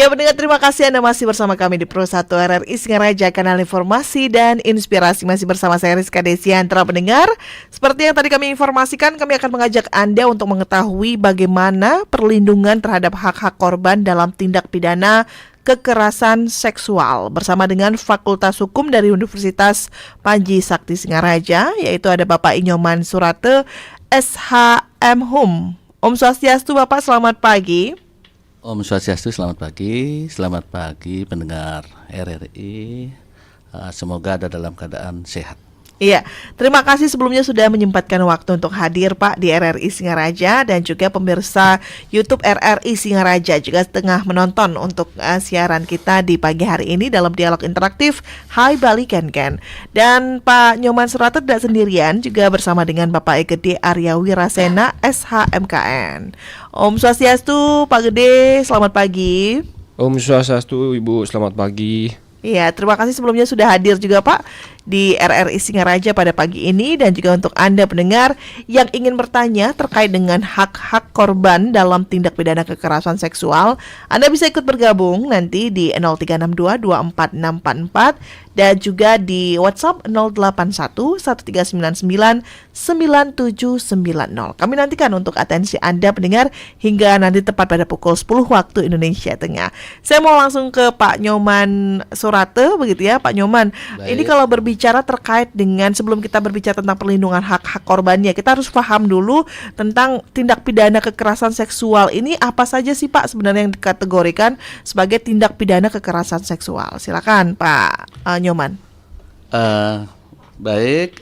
Ya pendengar, terima kasih Anda masih bersama kami di Pro 1 RRI Singaraja, kanal informasi dan inspirasi. Masih bersama saya Rizka Desiantra. Pendengar, seperti yang tadi kami informasikan, kami akan mengajak Anda untuk mengetahui bagaimana perlindungan terhadap hak-hak korban dalam tindak pidana kekerasan seksual bersama dengan Fakultas Hukum dari Universitas Panji Sakti Singaraja, yaitu ada Bapak Inyoman Surate, SHM Hum. Om Swastiastu Bapak, selamat pagi. Om Swastiastu, selamat pagi pendengar RRI. Semoga ada dalam keadaan sehat. Iya, terima kasih sebelumnya sudah menyempatkan waktu untuk hadir Pak di RRI Singaraja, dan juga pemirsa YouTube RRI Singaraja juga tengah menonton untuk siaran kita di pagi hari ini dalam dialog interaktif Hai Bali Ken. Dan Pak Nyoman Surate tidak sendirian, juga bersama dengan Bapak Gede Arya Wirasena SHMKN. Om Swastiastu Pak Gede, selamat pagi. Om Swastiastu Ibu, selamat pagi. Iya, terima kasih sebelumnya sudah hadir juga Pak di RRI Singaraja pada pagi ini, dan juga untuk Anda pendengar yang ingin bertanya terkait dengan hak-hak korban dalam tindak pidana kekerasan seksual, Anda bisa ikut bergabung nanti di 0362 24644 dan juga di WhatsApp 081 1399 9790. Kami nantikan untuk atensi Anda pendengar hingga nanti tepat pada pukul 10 waktu Indonesia Tengah. Saya mau langsung ke Pak Nyoman Surate, begitu ya Pak Nyoman. Baik. Ini kalau berbicara terkait dengan, sebelum kita berbicara tentang perlindungan hak-hak korbannya, kita harus paham dulu tentang tindak pidana kekerasan seksual ini apa saja sih Pak sebenarnya yang dikategorikan sebagai tindak pidana kekerasan seksual. Silakan Pak Nyoman. Baik,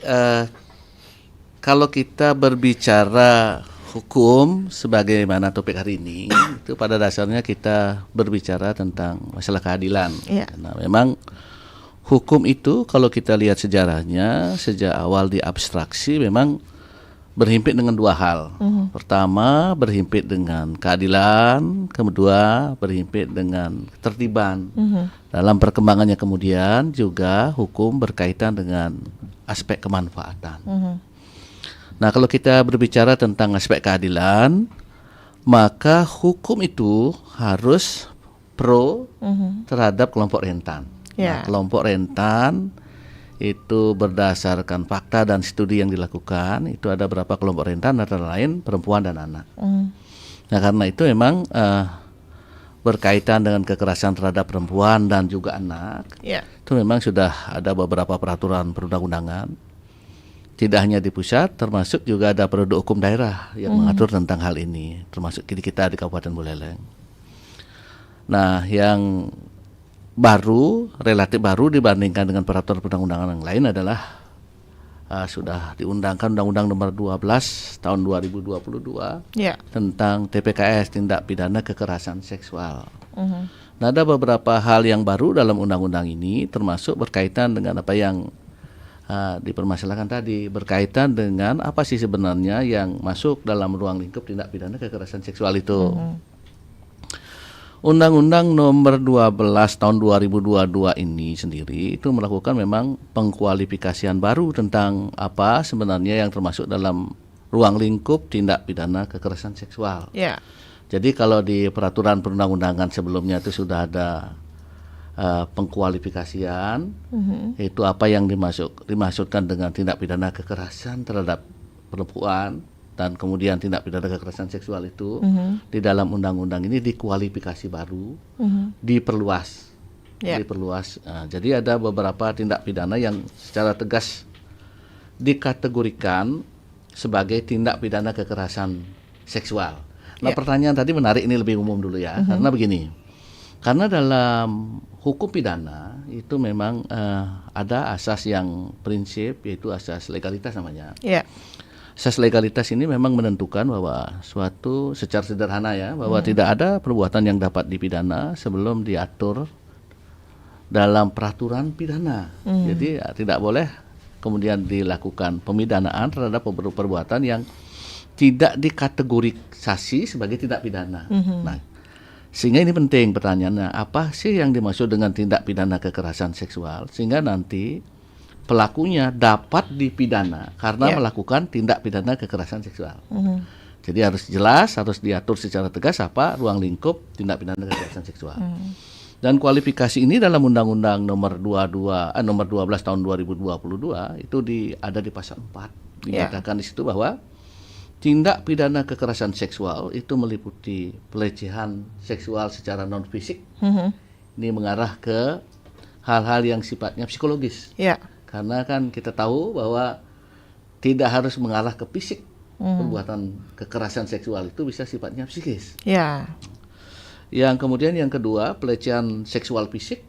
kalau kita berbicara hukum sebagaimana topik hari ini, itu pada dasarnya kita berbicara tentang masalah keadilan. Iya. Karena memang hukum itu kalau kita lihat sejarahnya, sejak awal diabstraksi memang berhimpit dengan dua hal. Pertama, berhimpit dengan keadilan, kedua berhimpit dengan ketertiban. Dalam perkembangannya kemudian juga hukum berkaitan dengan aspek kemanfaatan. Nah, kalau kita berbicara tentang aspek keadilan, maka hukum itu harus pro terhadap kelompok rentan. Ya. Nah, kelompok rentan itu berdasarkan fakta dan studi yang dilakukan, itu ada berapa kelompok rentan, antara lain perempuan dan anak. Nah, karena itu memang berkaitan dengan kekerasan terhadap perempuan dan juga anak, itu memang sudah ada beberapa peraturan perundang-undangan, tidak hanya di pusat, termasuk juga ada produk hukum daerah yang mengatur tentang hal ini, termasuk kita di Kabupaten Buleleng. Nah, yang relatif baru dibandingkan dengan peraturan perundang-undangan yang lain adalah sudah diundangkan Undang-Undang Nomor 12 Tahun 2022 tentang TPKS, Tindak Pidana Kekerasan Seksual. Nah, ada beberapa hal yang baru dalam undang-undang ini, termasuk berkaitan dengan apa yang dipermasalahkan tadi, berkaitan dengan apa sih sebenarnya yang masuk dalam ruang lingkup tindak pidana kekerasan seksual itu. Undang-Undang Nomor 12 Tahun 2022 ini sendiri itu melakukan memang pengkualifikasian baru tentang apa sebenarnya yang termasuk dalam ruang lingkup tindak pidana kekerasan seksual. Jadi kalau di peraturan perundang-undangan sebelumnya itu sudah ada pengkualifikasian, itu apa yang dimaksudkan dengan tindak pidana kekerasan terhadap perempuan dan kemudian tindak pidana kekerasan seksual itu di dalam undang-undang ini dikualifikasi baru, diperluas. Jadi ada beberapa tindak pidana yang secara tegas dikategorikan sebagai tindak pidana kekerasan seksual. Nah, pertanyaan tadi menarik, ini lebih umum dulu ya, karena begini. Karena dalam hukum pidana itu memang ada asas yang prinsip, yaitu asas legalitas namanya. Asas legalitas ini memang menentukan bahwa suatu, secara sederhana ya, bahwa tidak ada perbuatan yang dapat dipidana sebelum diatur dalam peraturan pidana. Jadi tidak boleh kemudian dilakukan pemidanaan terhadap perbuatan yang tidak dikategorisasi sebagai tindak pidana. Nah, sehingga ini penting pertanyaannya, apa sih yang dimaksud dengan tindak pidana kekerasan seksual, sehingga nanti pelakunya dapat dipidana karena melakukan tindak pidana kekerasan seksual. Jadi harus jelas, harus diatur secara tegas apa ruang lingkup tindak pidana kekerasan seksual. Dan kualifikasi ini dalam Undang-Undang nomor 12 tahun 2022 itu ada di pasal 4. Dinyatakan di situ bahwa tindak pidana kekerasan seksual itu meliputi pelecehan seksual secara non fisik. Ini mengarah ke hal-hal yang sifatnya psikologis. Karena kan kita tahu bahwa tidak harus mengarah ke fisik. Perbuatan kekerasan seksual itu bisa sifatnya psikis. Yang kemudian yang kedua, pelecehan seksual fisik.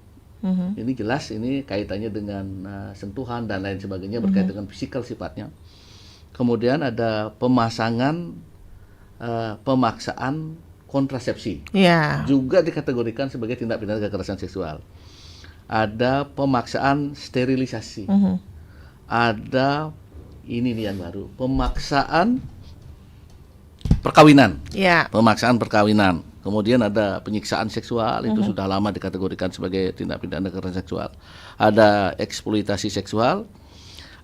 Ini jelas, ini kaitannya dengan sentuhan dan lain sebagainya, berkaitan dengan fisikal sifatnya. Kemudian ada pemaksaan kontrasepsi, juga dikategorikan sebagai tindak pidana kekerasan seksual. Ada pemaksaan sterilisasi, ada ini nih yang baru, pemaksaan perkawinan, pemaksaan perkawinan. Kemudian ada penyiksaan seksual, itu sudah lama dikategorikan sebagai tindak pidana kekerasan seksual. Ada eksploitasi seksual,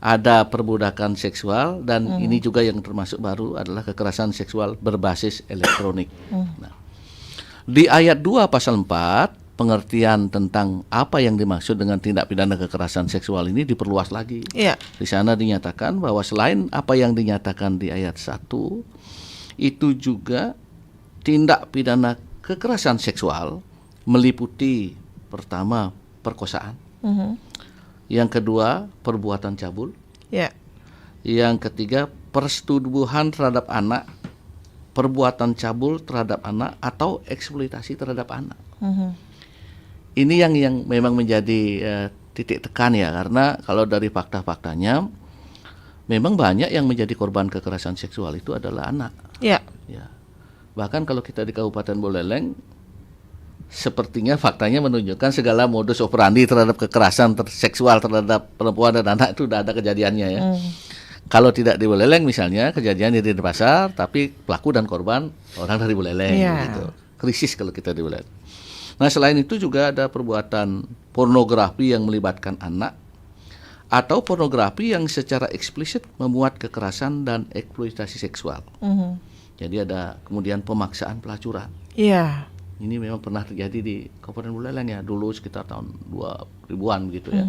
ada perbudakan seksual, dan ini juga yang termasuk baru adalah kekerasan seksual berbasis elektronik. Nah, di ayat 2 pasal 4, pengertian tentang apa yang dimaksud dengan tindak pidana kekerasan seksual ini diperluas lagi. Di sana dinyatakan bahwa selain apa yang dinyatakan di ayat 1, itu juga tindak pidana kekerasan seksual meliputi pertama perkosaan, yang kedua perbuatan cabul, yang ketiga persetubuhan terhadap anak, perbuatan cabul terhadap anak atau eksploitasi terhadap anak. Ini yang memang menjadi titik tekan ya, karena kalau dari fakta-faktanya memang banyak yang menjadi korban kekerasan seksual itu adalah anak. Bahkan kalau kita di Kabupaten Buleleng, sepertinya faktanya menunjukkan segala modus operandi terhadap kekerasan seksual terhadap perempuan dan anak itu sudah ada kejadiannya ya. Kalau tidak di Buleleng misalnya, kejadiannya di Denpasar, tapi pelaku dan korban orang dari Buleleng gitu. Krisis kalau kita di Buleleng. Nah, selain itu juga ada perbuatan pornografi yang melibatkan anak, atau pornografi yang secara eksplisit memuat kekerasan dan eksploitasi seksual. Jadi ada kemudian pemaksaan pelacuran. Ini memang pernah terjadi di Kabupaten Buleleng ya, dulu sekitar tahun 2000-an begitu ya.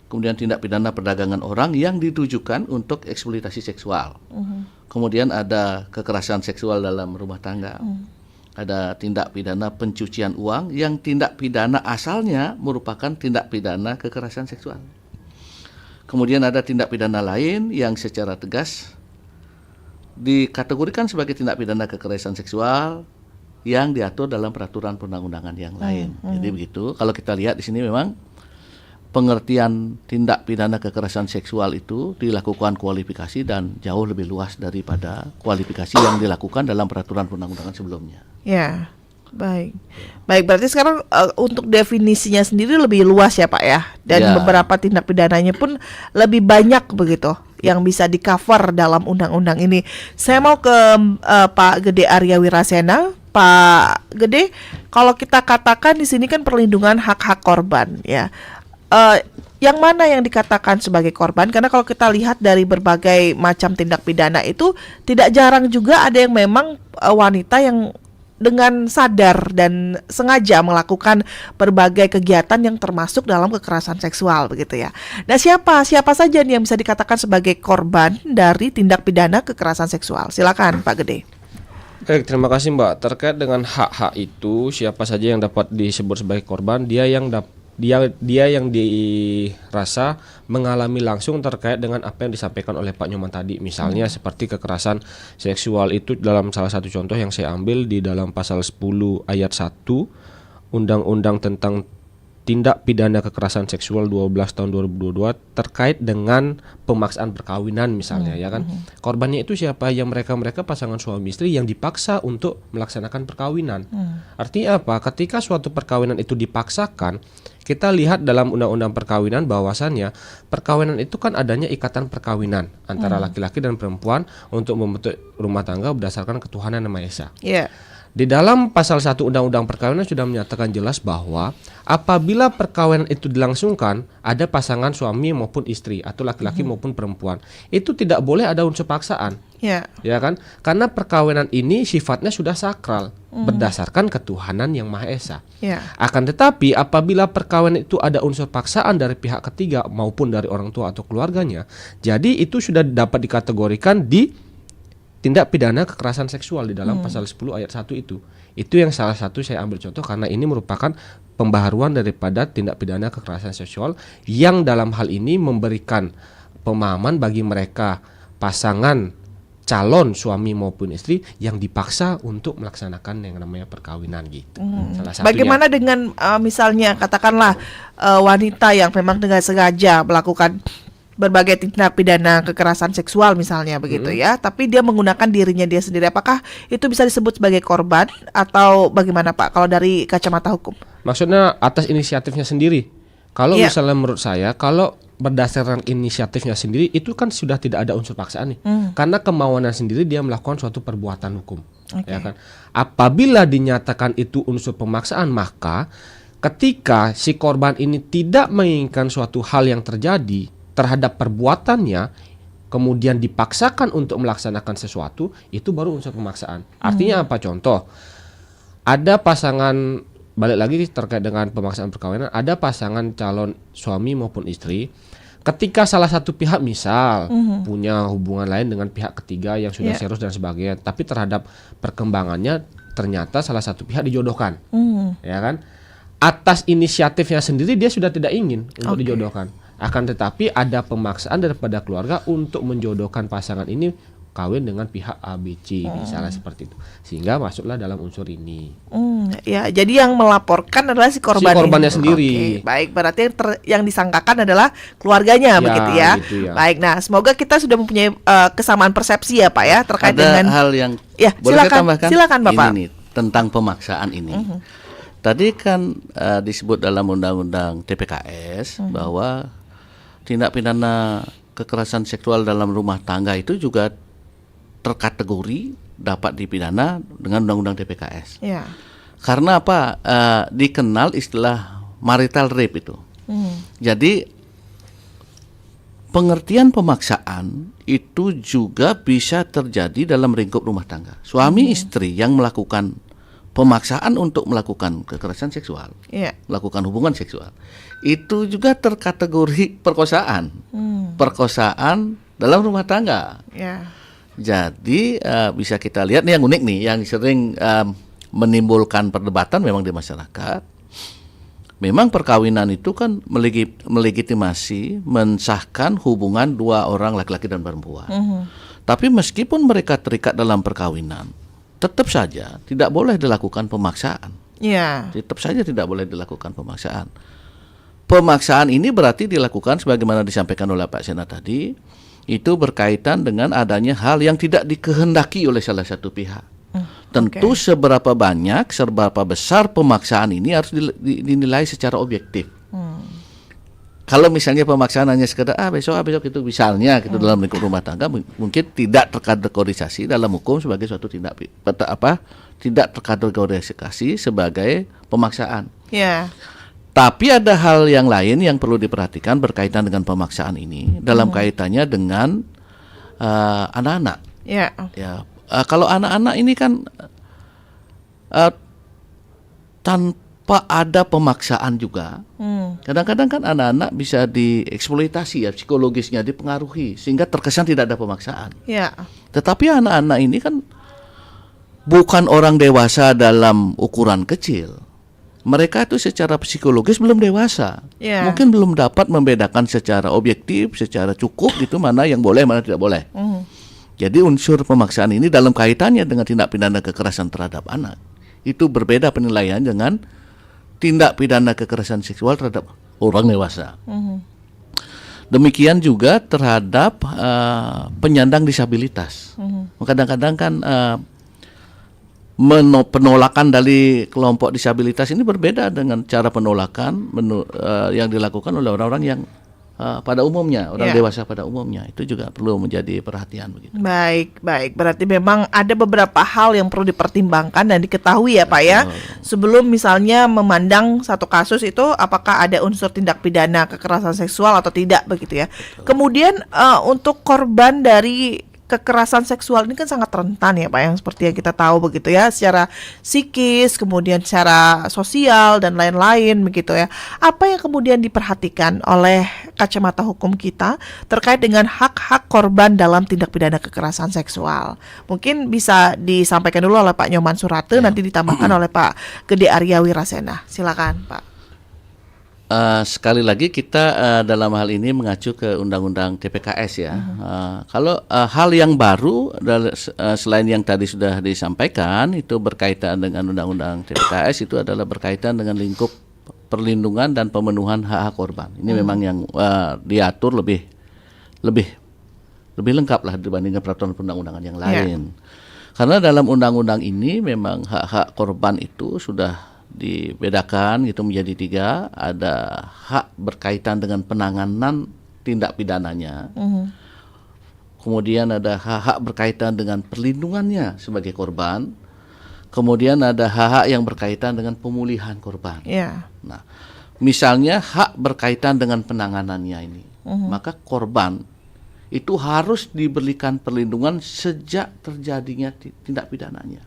Kemudian tindak pidana perdagangan orang yang ditujukan untuk eksploitasi seksual. Kemudian ada kekerasan seksual dalam rumah tangga. Ada tindak pidana pencucian uang yang tindak pidana asalnya merupakan tindak pidana kekerasan seksual. Kemudian ada tindak pidana lain yang secara tegas dikategorikan sebagai tindak pidana kekerasan seksual yang diatur dalam peraturan perundang-undangan yang lain. Jadi begitu. Kalau kita lihat di sini memang pengertian tindak pidana kekerasan seksual itu dilakukan kualifikasi dan jauh lebih luas daripada kualifikasi yang dilakukan dalam peraturan perundang-undangan sebelumnya. Baik, berarti sekarang untuk definisinya sendiri lebih luas ya Pak ya, dan beberapa tindak pidananya pun lebih banyak begitu yang bisa di-cover dalam undang-undang ini. Saya mau ke Pak Gede Arya Wirasena. Pak Gede, kalau kita katakan di sini kan perlindungan hak-hak korban ya. Yang mana yang dikatakan sebagai korban? Karena kalau kita lihat dari berbagai macam tindak pidana itu tidak jarang juga ada yang memang wanita yang dengan sadar dan sengaja melakukan berbagai kegiatan yang termasuk dalam kekerasan seksual begitu ya. Nah, siapa saja nih yang bisa dikatakan sebagai korban dari tindak pidana kekerasan seksual? Silakan Pak Gede. Terima kasih Mbak. Terkait dengan hak-hak itu, siapa saja yang dapat disebut sebagai korban? Dia yang dirasa mengalami langsung terkait dengan apa yang disampaikan oleh Pak Nyoman tadi. Misalnya seperti kekerasan seksual itu dalam salah satu contoh yang saya ambil di dalam pasal 10 ayat 1 Undang-Undang tentang Tindak Pidana Kekerasan Seksual 12 tahun 2022 terkait dengan pemaksaan perkawinan misalnya ya kan. Korbannya itu siapa? Yang mereka pasangan suami istri yang dipaksa untuk melaksanakan perkawinan. Artinya apa? Ketika suatu perkawinan itu dipaksakan, kita lihat dalam undang-undang perkawinan bahwasannya perkawinan itu kan adanya ikatan perkawinan antara laki-laki dan perempuan untuk membentuk rumah tangga berdasarkan ketuhanan Yang Maha Esa. Di dalam pasal 1 Undang-Undang Perkawinan sudah menyatakan jelas bahwa apabila perkawinan itu dilangsungkan, ada pasangan suami maupun istri atau laki-laki maupun perempuan, itu tidak boleh ada unsur paksaan. Ya. Ya kan? Karena perkawinan ini sifatnya sudah sakral berdasarkan ketuhanan yang Maha Esa. Ya. Akan tetapi apabila perkawinan itu ada unsur paksaan dari pihak ketiga maupun dari orang tua atau keluarganya, jadi itu sudah dapat dikategorikan di tindak pidana kekerasan seksual di dalam pasal 10 ayat 1 itu. Itu yang salah satu saya ambil contoh karena ini merupakan pembaharuan daripada tindak pidana kekerasan seksual yang dalam hal ini memberikan pemahaman bagi mereka pasangan calon suami maupun istri yang dipaksa untuk melaksanakan yang namanya perkawinan gitu. Salah satunya. Bagaimana dengan misalnya katakanlah wanita yang memang dengan sengaja melakukan berbagai tindak pidana kekerasan seksual misalnya begitu ya, tapi dia menggunakan dirinya dia sendiri, apakah itu bisa disebut sebagai korban atau bagaimana Pak kalau dari kacamata hukum? Maksudnya atas inisiatifnya sendiri. Kalau Iya. misalnya menurut saya, kalau berdasarkan inisiatifnya sendiri itu kan sudah tidak ada unsur paksaan nih. Karena kemauannya sendiri dia melakukan suatu perbuatan hukum. Oke. Ya kan? Apabila dinyatakan itu unsur pemaksaan, maka ketika si korban ini tidak menginginkan suatu hal yang terjadi terhadap perbuatannya, kemudian dipaksakan untuk melaksanakan sesuatu, itu baru unsur pemaksaan. Artinya apa? Contoh, ada pasangan, balik lagi terkait dengan pemaksaan perkawinan, ada pasangan calon suami maupun istri, ketika salah satu pihak misal punya hubungan lain dengan pihak ketiga yang sudah serius dan sebagainya, tapi terhadap perkembangannya ternyata salah satu pihak dijodohkan, ya kan? Atas inisiatifnya sendiri dia sudah tidak ingin untuk dijodohkan. Akan tetapi ada pemaksaan daripada keluarga untuk menjodohkan pasangan ini kawin dengan pihak ABC, misalnya seperti itu, sehingga masuklah dalam unsur ini. Ya, jadi yang melaporkan adalah si korban. Si korbannya ini. sendiri. Oke, baik, berarti yang disangkakan adalah keluarganya, Ya, begitu ya. gitu ya. Baik, nah semoga kita sudah mempunyai kesamaan persepsi ya Pak ya terkait Ada dengan hal yang Ya, boleh saya silakan. tambahkan? Silakan, Bapak. Ini nih, tentang pemaksaan ini. Tadi kan disebut dalam undang-undang TPKS bahwa tindak pidana kekerasan seksual dalam rumah tangga itu juga terkategori dapat dipidana dengan undang-undang TPKS. Ya. Karena apa? Dikenal istilah marital rape itu. Jadi pengertian pemaksaan itu juga bisa terjadi dalam lingkup rumah tangga. Suami istri yang melakukan pemaksaan untuk melakukan kekerasan seksual, Ya. melakukan hubungan seksual, itu juga terkategori perkosaan. Perkosaan dalam rumah tangga. Ya. Jadi bisa kita lihat nih yang unik nih, yang sering menimbulkan perdebatan memang di masyarakat. Memang perkawinan itu kan melegitimasi, mensahkan hubungan dua orang laki-laki dan perempuan. Tapi meskipun mereka terikat dalam perkawinan, tetap saja tidak boleh dilakukan pemaksaan. Ya. Tetap saja tidak boleh dilakukan pemaksaan. Pemaksaan ini berarti dilakukan sebagaimana disampaikan oleh Pak Sena tadi, itu berkaitan dengan adanya hal yang tidak dikehendaki oleh salah satu pihak. Tentu seberapa banyak, seberapa besar pemaksaan ini harus dinilai secara objektif. Kalau misalnya pemaksaan hanya sekedar besok itu misalnya gitu dalam lingkup rumah tangga mungkin tidak terkategorisasi dalam hukum sebagai suatu tidak terkategorisasi sebagai pemaksaan. Ya. Tapi ada hal yang lain yang perlu diperhatikan berkaitan dengan pemaksaan ini dalam kaitannya dengan anak-anak. Ya. Ya, kalau anak-anak ini kan tanpa ada pemaksaan juga, kadang-kadang kan anak-anak bisa dieksploitasi ya psikologisnya, dipengaruhi sehingga terkesan tidak ada pemaksaan. Ya. Tetapi anak-anak ini kan bukan orang dewasa dalam ukuran kecil. Mereka itu secara psikologis belum dewasa, Ya. mungkin belum dapat membedakan secara objektif, secara cukup gitu mana yang boleh, mana tidak boleh. Jadi unsur pemaksaan ini dalam kaitannya dengan tindak pidana kekerasan terhadap anak itu berbeda penilaian dengan tindak pidana kekerasan seksual terhadap orang dewasa. Demikian juga terhadap penyandang disabilitas. Kadang-kadang kan penolakan dari kelompok disabilitas ini berbeda dengan cara penolakan yang dilakukan oleh orang-orang yang pada umumnya, orang dewasa pada umumnya. Itu juga perlu menjadi perhatian begitu. Baik, baik. Berarti memang ada beberapa hal yang perlu dipertimbangkan dan diketahui ya Pak ya. Sebelum misalnya memandang satu kasus itu apakah ada unsur tindak pidana kekerasan seksual atau tidak begitu ya. Kemudian untuk korban dari kekerasan seksual ini kan sangat rentan ya Pak, yang seperti yang kita tahu begitu ya, secara psikis, kemudian secara sosial dan lain-lain begitu ya. Apa yang kemudian diperhatikan oleh kacamata hukum kita terkait dengan hak-hak korban dalam tindak pidana kekerasan seksual? Mungkin bisa disampaikan dulu oleh Pak Nyoman Surate, nanti ditambahkan oleh Pak Gede Arya Wirasena. Silakan Pak. Sekali lagi kita dalam hal ini mengacu ke Undang-Undang TPKS ya. Kalau hal yang baru selain yang tadi sudah disampaikan itu berkaitan dengan Undang-Undang TPKS, itu adalah berkaitan dengan lingkup perlindungan dan pemenuhan hak-hak korban. Ini memang yang diatur lebih lengkap lah dibandingkan peraturan perundang-undangan yang lain. Karena dalam undang-undang ini memang hak-hak korban itu sudah dibedakan gitu menjadi 3. Ada hak berkaitan dengan penanganan tindak pidananya, kemudian ada hak-hak berkaitan dengan perlindungannya sebagai korban, kemudian ada hak-hak yang berkaitan dengan pemulihan korban. Nah, misalnya hak berkaitan dengan penanganannya ini, maka korban itu harus diberikan perlindungan sejak terjadinya tindak pidananya.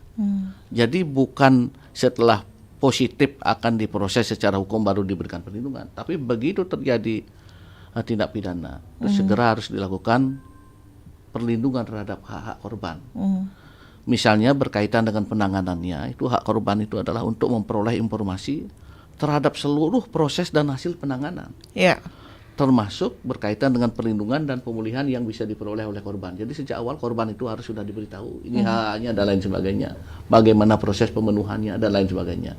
Jadi bukan setelah positif akan diproses secara hukum baru diberikan perlindungan, tapi begitu terjadi tindak pidana segera harus dilakukan perlindungan terhadap hak-hak korban. Misalnya berkaitan dengan penanganannya, itu hak korban itu adalah untuk memperoleh informasi terhadap seluruh proses dan hasil penanganan, termasuk berkaitan dengan perlindungan dan pemulihan yang bisa diperoleh oleh korban. Jadi sejak awal korban itu harus sudah diberitahu ini haknya dan lain sebagainya, bagaimana proses pemenuhannya dan lain sebagainya.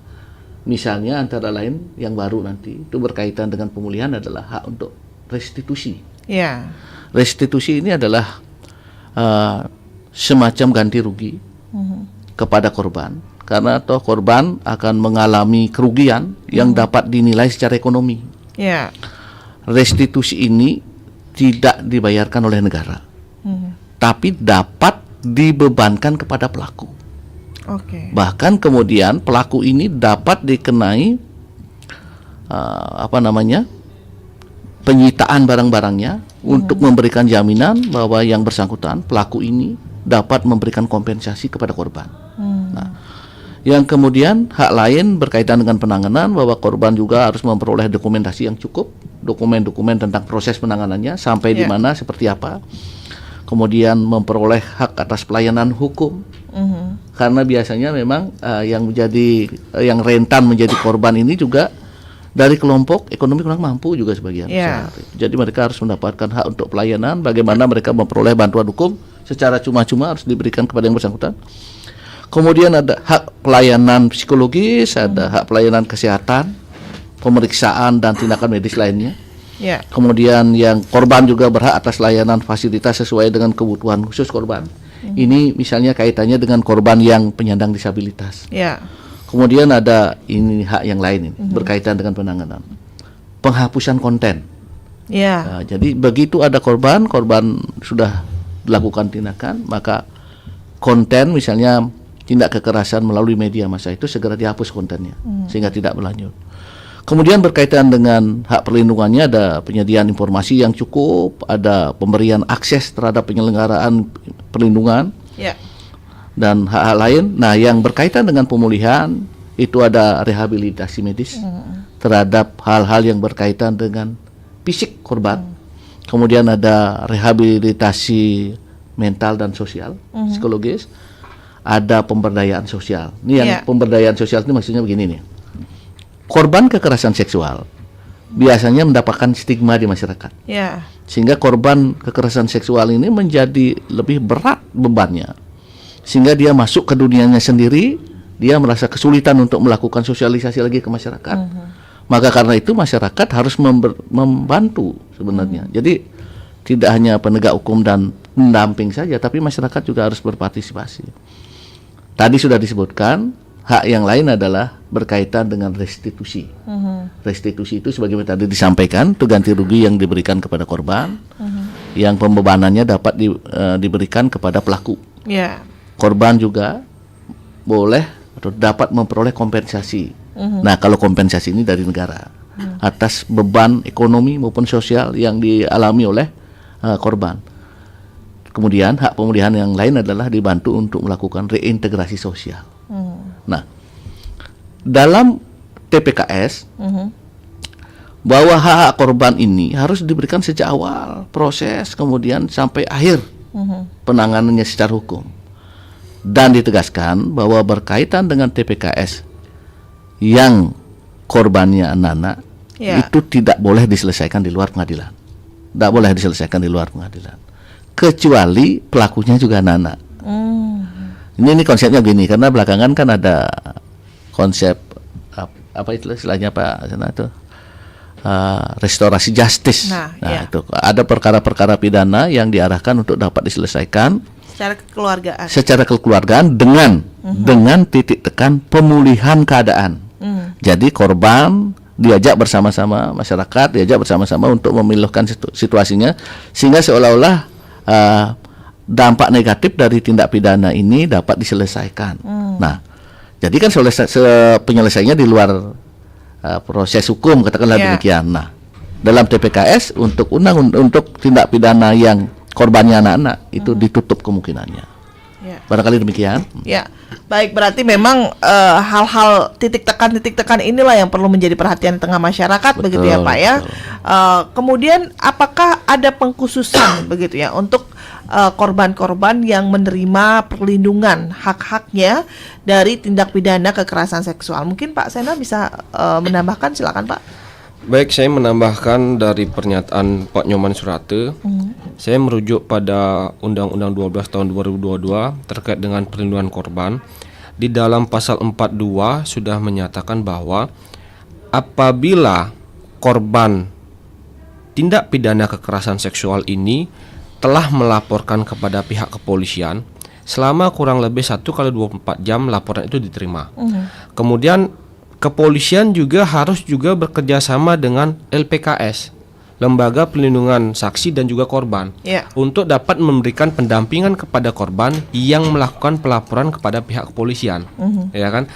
Misalnya antara lain yang baru nanti itu berkaitan dengan pemulihan adalah hak untuk restitusi. Restitusi ini adalah semacam ganti rugi kepada korban, karena toh korban akan mengalami kerugian yang dapat dinilai secara ekonomi. Restitusi ini tidak dibayarkan oleh negara, tapi dapat dibebankan kepada pelaku. Bahkan kemudian pelaku ini dapat dikenai penyitaan barang-barangnya untuk memberikan jaminan bahwa yang bersangkutan pelaku ini dapat memberikan kompensasi kepada korban. Nah, yang kemudian hak lain berkaitan dengan penanganan, bahwa korban juga harus memperoleh dokumentasi yang cukup, dokumen-dokumen tentang proses penanganannya sampai di mana seperti apa. Kemudian memperoleh hak atas pelayanan hukum. Karena biasanya memang yang rentan menjadi korban ini juga dari kelompok ekonomi kurang mampu juga sebagian besar. Jadi mereka harus mendapatkan hak untuk pelayanan, bagaimana mereka memperoleh bantuan hukum secara cuma-cuma harus diberikan kepada yang bersangkutan. Kemudian ada hak pelayanan psikologis, ada hak pelayanan kesehatan, pemeriksaan dan tindakan medis lainnya. Kemudian yang korban juga berhak atas layanan fasilitas sesuai dengan kebutuhan khusus korban. Ini misalnya kaitannya dengan korban yang penyandang disabilitas. Kemudian ada ini hak yang lain ini berkaitan dengan penanganan, penghapusan konten. Nah, jadi begitu ada korban sudah dilakukan tindakan, maka konten misalnya tindak kekerasan melalui media massa itu segera dihapus kontennya sehingga tidak berlanjut. Kemudian berkaitan dengan hak perlindungannya ada penyediaan informasi yang cukup, ada pemberian akses terhadap penyelenggaraan perlindungan, dan hak-hak lain. Nah, yang berkaitan dengan pemulihan itu ada rehabilitasi medis terhadap hal-hal yang berkaitan dengan fisik korban. Kemudian ada rehabilitasi mental dan sosial, psikologis. Ada pemberdayaan sosial. Ini yang pemberdayaan sosial ini maksudnya begini nih. Korban kekerasan seksual biasanya mendapatkan stigma di masyarakat. Sehingga korban kekerasan seksual ini menjadi lebih berat bebannya. Sehingga dia masuk ke dunianya sendiri, dia merasa kesulitan untuk melakukan sosialisasi lagi ke masyarakat. Maka karena itu masyarakat harus membantu sebenarnya. Jadi tidak hanya penegak hukum dan pendamping saja, tapi masyarakat juga harus berpartisipasi. Tadi sudah disebutkan, hak yang lain adalah berkaitan dengan restitusi. Restitusi itu sebagaimana tadi disampaikan, itu ganti rugi yang diberikan kepada korban, yang pembebanannya dapat diberikan kepada pelaku. Korban juga boleh atau dapat memperoleh kompensasi. Nah, kalau kompensasi ini dari negara atas beban ekonomi maupun sosial yang dialami oleh korban. kemudian hak pemulihan yang lain adalah dibantu untuk melakukan reintegrasi sosial. Nah, dalam TPKS bahwa hak korban ini harus diberikan sejak awal proses kemudian sampai akhir penanganannya secara hukum. Dan ditegaskan bahwa berkaitan dengan TPKS yang korbannya anak-anak itu tidak boleh diselesaikan di luar pengadilan. Tidak boleh diselesaikan di luar pengadilan. Kecuali pelakunya juga anak-anak. Ini konsepnya begini, karena belakangan kan ada konsep apa itu istilahnya Pak Sana itu restorasi justice. Nah, itu ada perkara-perkara pidana yang diarahkan untuk dapat diselesaikan secara kekeluargaan dengan titik tekan pemulihan keadaan. Jadi korban diajak bersama-sama masyarakat, diajak bersama-sama untuk memilihkan situasinya sehingga seolah-olah dampak negatif dari tindak pidana ini dapat diselesaikan. Nah, jadi kan penyelesaiannya di luar proses hukum, katakanlah demikian. Nah, dalam TPKS untuk untuk tindak pidana yang korbannya anak-anak itu ditutup kemungkinannya. Barangkali demikian. Ya, baik, berarti memang hal-hal titik tekan inilah yang perlu menjadi perhatian tengah masyarakat, begitu ya Pak ya. Kemudian apakah ada pengkhususan begitu ya untuk korban-korban yang menerima perlindungan hak-haknya dari tindak pidana kekerasan seksual? Mungkin Pak Sena bisa menambahkan, silakan Pak. Baik, saya menambahkan dari pernyataan Pak Nyoman Surate. Saya merujuk pada Undang-Undang 12 tahun 2022 terkait dengan perlindungan korban. Di dalam pasal 42 sudah menyatakan bahwa apabila korban tindak pidana kekerasan seksual ini telah melaporkan kepada pihak kepolisian, selama kurang lebih 1x24 jam laporan itu diterima. Kemudian kepolisian juga harus bekerja sama dengan LPKS, Lembaga Pelindungan Saksi dan juga Korban, untuk dapat memberikan pendampingan kepada korban yang melakukan pelaporan kepada pihak kepolisian. Ya kan?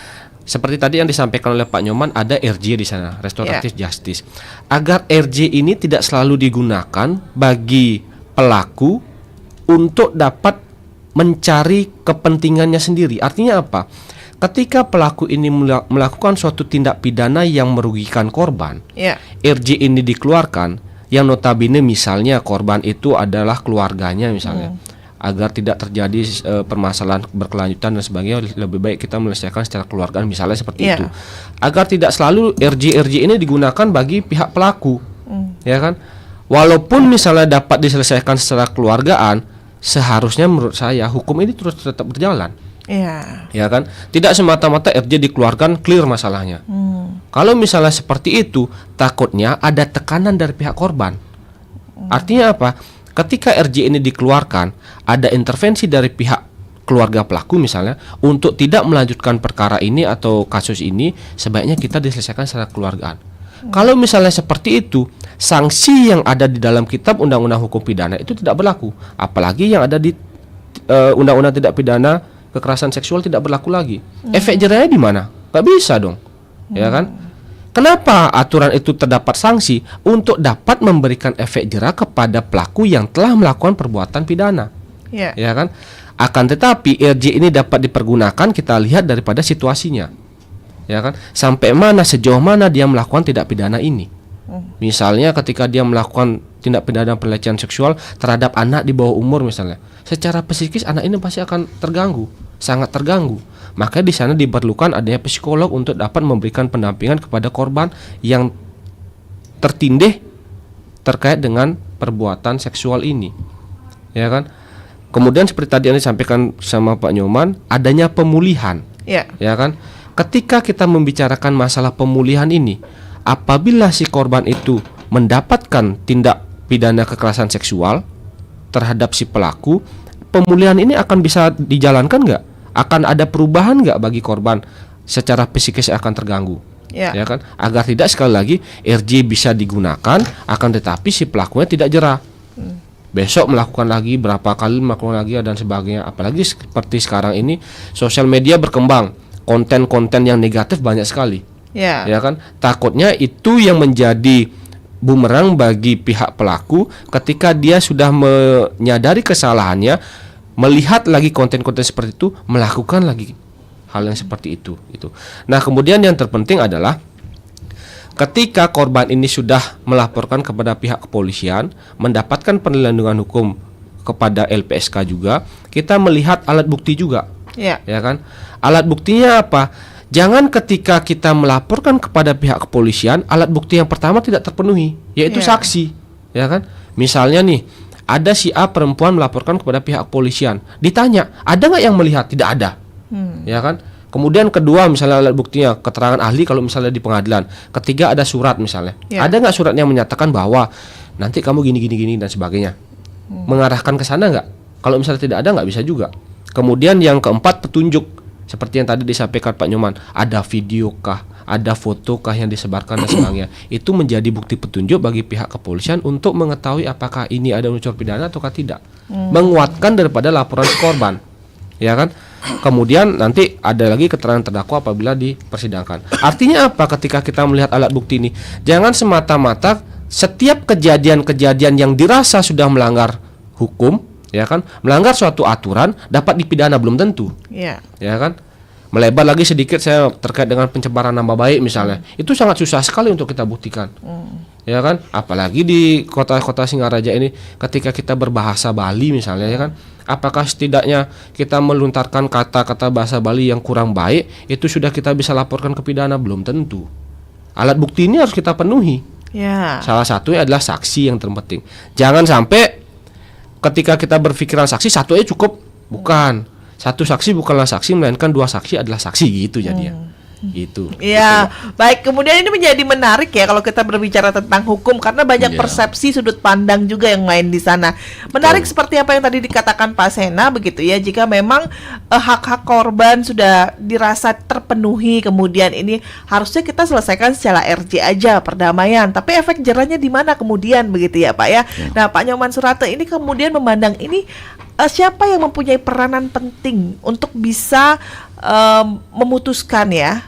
Seperti tadi yang disampaikan oleh Pak Nyoman, ada RJ di sana, restoratif justice. Agar RJ ini tidak selalu digunakan bagi pelaku untuk dapat mencari kepentingannya sendiri. Artinya apa? Ketika pelaku ini melakukan suatu tindak pidana yang merugikan korban, RJ ini dikeluarkan, yang notabene misalnya korban itu adalah keluarganya misalnya, agar tidak terjadi permasalahan berkelanjutan dan sebagainya, lebih baik kita menyelesaikan secara keluargaan misalnya seperti itu. Agar tidak selalu RJ ini digunakan bagi pihak pelaku, ya kan? Walaupun misalnya dapat diselesaikan secara keluargaan, seharusnya menurut saya hukum ini terus tetap berjalan. Ya kan, tidak semata-mata RJ dikeluarkan clear masalahnya. Kalau misalnya seperti itu, takutnya ada tekanan dari pihak korban. Artinya apa? Ketika RJ ini dikeluarkan, ada intervensi dari pihak keluarga pelaku misalnya untuk tidak melanjutkan perkara ini atau kasus ini, sebaiknya kita diselesaikan secara keluargaan. Kalau misalnya seperti itu, sanksi yang ada di dalam kitab Undang-Undang Hukum Pidana itu tidak berlaku, apalagi yang ada di Undang-Undang Tindak Pidana Kekerasan Seksual tidak berlaku lagi. Efek jerahnya di mana? Gak bisa dong, ya kan? Kenapa aturan itu terdapat sanksi? Untuk dapat memberikan efek jerah kepada pelaku yang telah melakukan perbuatan pidana, ya kan? Akan tetapi RJ ini dapat dipergunakan, kita lihat daripada situasinya, ya kan? Sampai mana, sejauh mana dia melakukan tindak pidana ini. Misalnya ketika dia melakukan tindak pidana pelecehan seksual terhadap anak di bawah umur misalnya, secara psikis anak ini pasti akan terganggu, sangat terganggu. Maka di sana diperlukan adanya psikolog untuk dapat memberikan pendampingan kepada korban yang tertindih terkait dengan perbuatan seksual ini, ya kan? Kemudian seperti tadi yang disampaikan sama Pak Nyoman, adanya pemulihan, ya kan? Ketika kita membicarakan masalah pemulihan ini, apabila si korban itu mendapatkan tindak pidana kekerasan seksual terhadap si pelaku, pemulihan ini akan bisa dijalankan nggak? Akan ada perubahan nggak bagi korban secara psikis akan terganggu, ya kan? Agar tidak sekali lagi RJ bisa digunakan, akan tetapi si pelakunya tidak jerah. Besok melakukan lagi, berapa kali melakukan lagi dan sebagainya. Apalagi seperti sekarang ini sosial media berkembang, konten-konten yang negatif banyak sekali. Ya kan, takutnya itu yang menjadi bumerang bagi pihak pelaku ketika dia sudah menyadari kesalahannya, melihat lagi konten-konten seperti itu, melakukan lagi hal yang seperti itu gitu. Nah, kemudian yang terpenting adalah ketika korban ini sudah melaporkan kepada pihak kepolisian, mendapatkan perlindungan hukum kepada LPSK juga, kita melihat alat bukti juga. Ya. Ya kan? Alat buktinya apa? Jangan ketika kita melaporkan kepada pihak kepolisian, alat bukti yang pertama tidak terpenuhi, yaitu saksi, ya kan? Misalnya nih, ada si A perempuan melaporkan kepada pihak kepolisian, ditanya, ada nggak yang melihat? Tidak ada, ya kan? Kemudian kedua, misalnya alat buktinya keterangan ahli kalau misalnya di pengadilan. Ketiga ada surat misalnya, ada nggak surat yang menyatakan bahwa nanti kamu gini dan sebagainya, mengarahkan ke sana nggak? Kalau misalnya tidak ada, nggak bisa juga. Kemudian yang keempat, petunjuk. Seperti yang tadi disampaikan Pak Nyoman, ada video kah, ada foto kah yang disebarkan dan sebagainya. Itu menjadi bukti petunjuk bagi pihak kepolisian untuk mengetahui apakah ini ada unsur pidana ataukah tidak. Menguatkan daripada laporan korban, ya kan? Kemudian nanti ada lagi keterangan terdakwa apabila dipersidangkan. Artinya apa ketika kita melihat alat bukti ini? Jangan semata-mata setiap kejadian-kejadian yang dirasa sudah melanggar hukum, ya kan, melanggar suatu aturan dapat dipidana, belum tentu. Ya kan. Melebar lagi sedikit saya terkait dengan pencemaran nama baik misalnya. Itu sangat susah sekali untuk kita buktikan. Ya kan? Apalagi di kota-kota Singaraja ini ketika kita berbahasa Bali misalnya, ya kan? Apakah setidaknya kita melontarkan kata-kata bahasa Bali yang kurang baik itu sudah kita bisa laporkan ke pidana? Belum tentu. Alat bukti ini harus kita penuhi. Salah satunya adalah saksi yang terpenting. Jangan sampai ketika kita berpikiran saksi satu aja cukup, bukan. Satu saksi bukanlah saksi, melainkan dua saksi adalah saksi, gitu jadinya. Gitu. Ya, baik. Kemudian ini menjadi menarik ya kalau kita berbicara tentang hukum karena banyak persepsi sudut pandang juga yang main di sana. Menarik seperti apa yang tadi dikatakan Pak Sena begitu ya. Jika memang hak-hak korban sudah dirasa terpenuhi, kemudian ini harusnya kita selesaikan secara RJ aja, perdamaian. Tapi efek jerahnya di mana kemudian begitu ya Pak ya. Nah, Pak Nyoman Surate ini kemudian memandang ini siapa yang mempunyai peranan penting untuk bisa memutuskan ya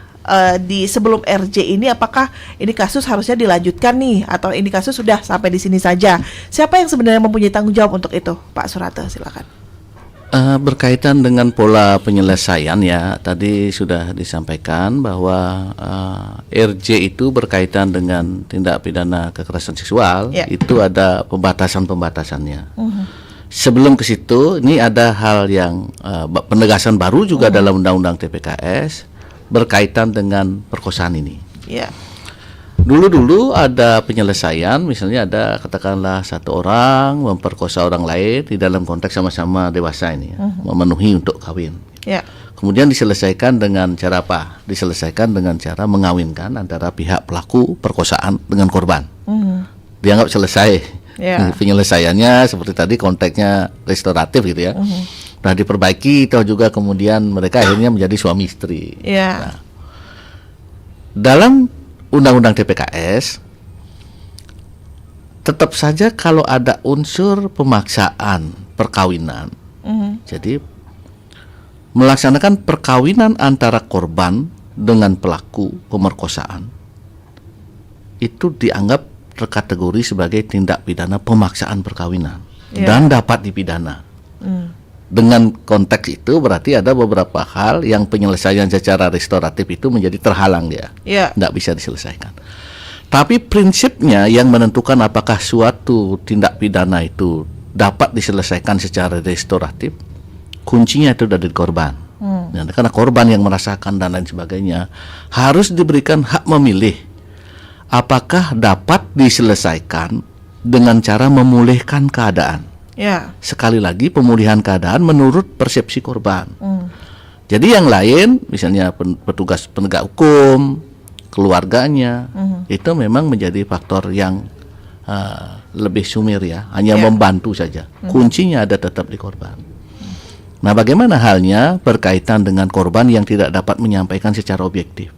di sebelum RJ ini, apakah ini kasus harusnya dilanjutkan nih atau ini kasus sudah sampai di sini saja? Siapa yang sebenarnya mempunyai tanggung jawab untuk itu, Pak Surate? Silakan. Berkaitan dengan pola penyelesaian ya, tadi sudah disampaikan bahwa RJ itu berkaitan dengan tindak pidana kekerasan seksual, itu ada pembatasan-pembatasannya. Sebelum ke situ, ini ada hal yang penegasan baru juga dalam Undang-Undang TPKS berkaitan dengan perkosaan ini. Dulu ada penyelesaian, misalnya ada katakanlah satu orang memperkosa orang lain di dalam konteks sama-sama dewasa ini, memenuhi untuk kawin. Kemudian diselesaikan dengan cara apa? Diselesaikan dengan cara mengawinkan antara pihak pelaku perkosaan dengan korban. Dianggap selesai. Penyelesaiannya seperti tadi konteksnya restoratif gitu ya. Nah, diperbaiki atau juga kemudian mereka akhirnya menjadi suami istri. Nah, dalam Undang-Undang TPKS tetap saja kalau ada unsur pemaksaan perkawinan, jadi melaksanakan perkawinan antara korban dengan pelaku pemerkosaan itu dianggap terkategori sebagai tindak pidana pemaksaan perkawinan dan dapat dipidana. Dengan konteks itu berarti ada beberapa hal yang penyelesaian secara restoratif itu menjadi terhalang dia, tidak bisa diselesaikan. Tapi prinsipnya yang menentukan apakah suatu tindak pidana itu dapat diselesaikan secara restoratif, kuncinya itu dari korban. Karena korban yang merasakan dan lain sebagainya harus diberikan hak memilih apakah dapat diselesaikan dengan cara memulihkan keadaan. Sekali lagi pemulihan keadaan menurut persepsi korban. Jadi yang lain, misalnya petugas penegak hukum, keluarganya, itu memang menjadi faktor yang lebih sumir ya, hanya membantu saja. Kuncinya ada tetap di korban. Nah, bagaimana halnya berkaitan dengan korban yang tidak dapat menyampaikan secara objektif?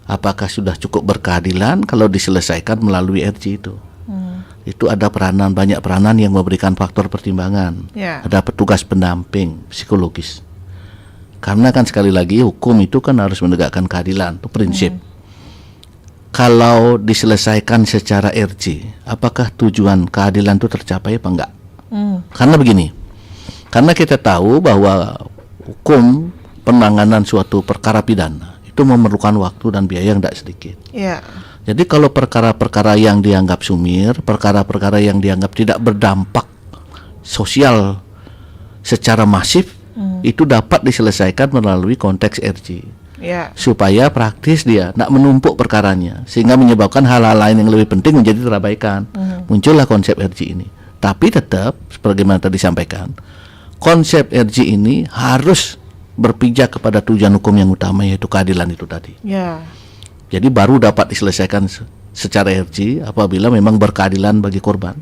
Apakah sudah cukup berkeadilan kalau diselesaikan melalui RJ itu? Itu ada banyak peranan yang memberikan faktor pertimbangan. Ada petugas pendamping psikologis. Karena kan sekali lagi hukum itu kan harus menegakkan keadilan, itu prinsip. kalau diselesaikan secara RJ, apakah tujuan keadilan itu tercapai apa enggak? Karena begini, karena kita tahu bahwa hukum penanganan suatu perkara pidana itu memerlukan waktu dan biaya yang tidak sedikit. Ya. Jadi kalau perkara-perkara yang dianggap sumir, perkara-perkara yang dianggap tidak berdampak sosial secara masif, itu dapat diselesaikan melalui konteks RJ. Ya. Supaya praktis dia tidak menumpuk perkaranya, sehingga menyebabkan hal-hal lain yang lebih penting menjadi terabaikan. Muncullah konsep RJ ini. Tapi tetap, sebagaimana tadi disampaikan, konsep RJ ini harus berpijak kepada tujuan hukum yang utama, yaitu keadilan itu tadi. Ya. Jadi baru dapat diselesaikan secara RJ apabila memang berkeadilan bagi korban.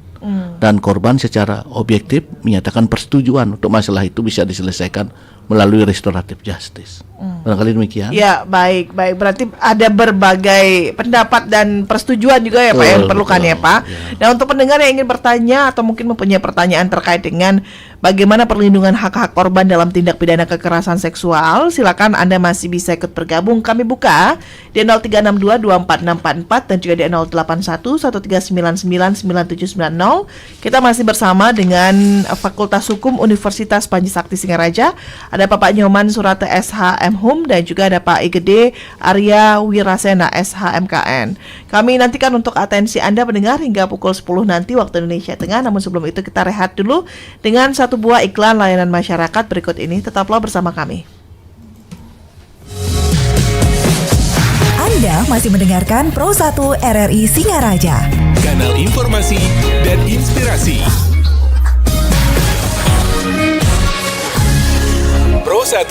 Dan korban secara objektif menyatakan persetujuan untuk masalah itu bisa diselesaikan melalui restoratif justice. Barangkali demikian. Ya, baik. Berarti ada berbagai pendapat dan persetujuan juga ya Pak yang diperlukan ya Pak. Ya. Nah, untuk pendengar yang ingin bertanya atau mungkin mempunyai pertanyaan terkait dengan bagaimana perlindungan hak-hak korban dalam tindak pidana kekerasan seksual, silakan Anda masih bisa ikut bergabung. Kami buka di 0362246644 dan juga di 081139999790. Kita masih bersama dengan Fakultas Hukum Universitas Panji Sakti Singaraja. Ada Bapak Nyoman Surate SHM Hum dan juga ada Pak Igede Arya Wirasena SHMKN. Kami nantikan untuk atensi Anda pendengar hingga pukul 10 nanti waktu Indonesia Tengah. Namun sebelum itu kita rehat dulu dengan satu buah iklan layanan masyarakat berikut ini. Tetaplah bersama kami. Anda masih mendengarkan Pro 1 RRI Singaraja. Kanal informasi dan inspirasi. Pro 1.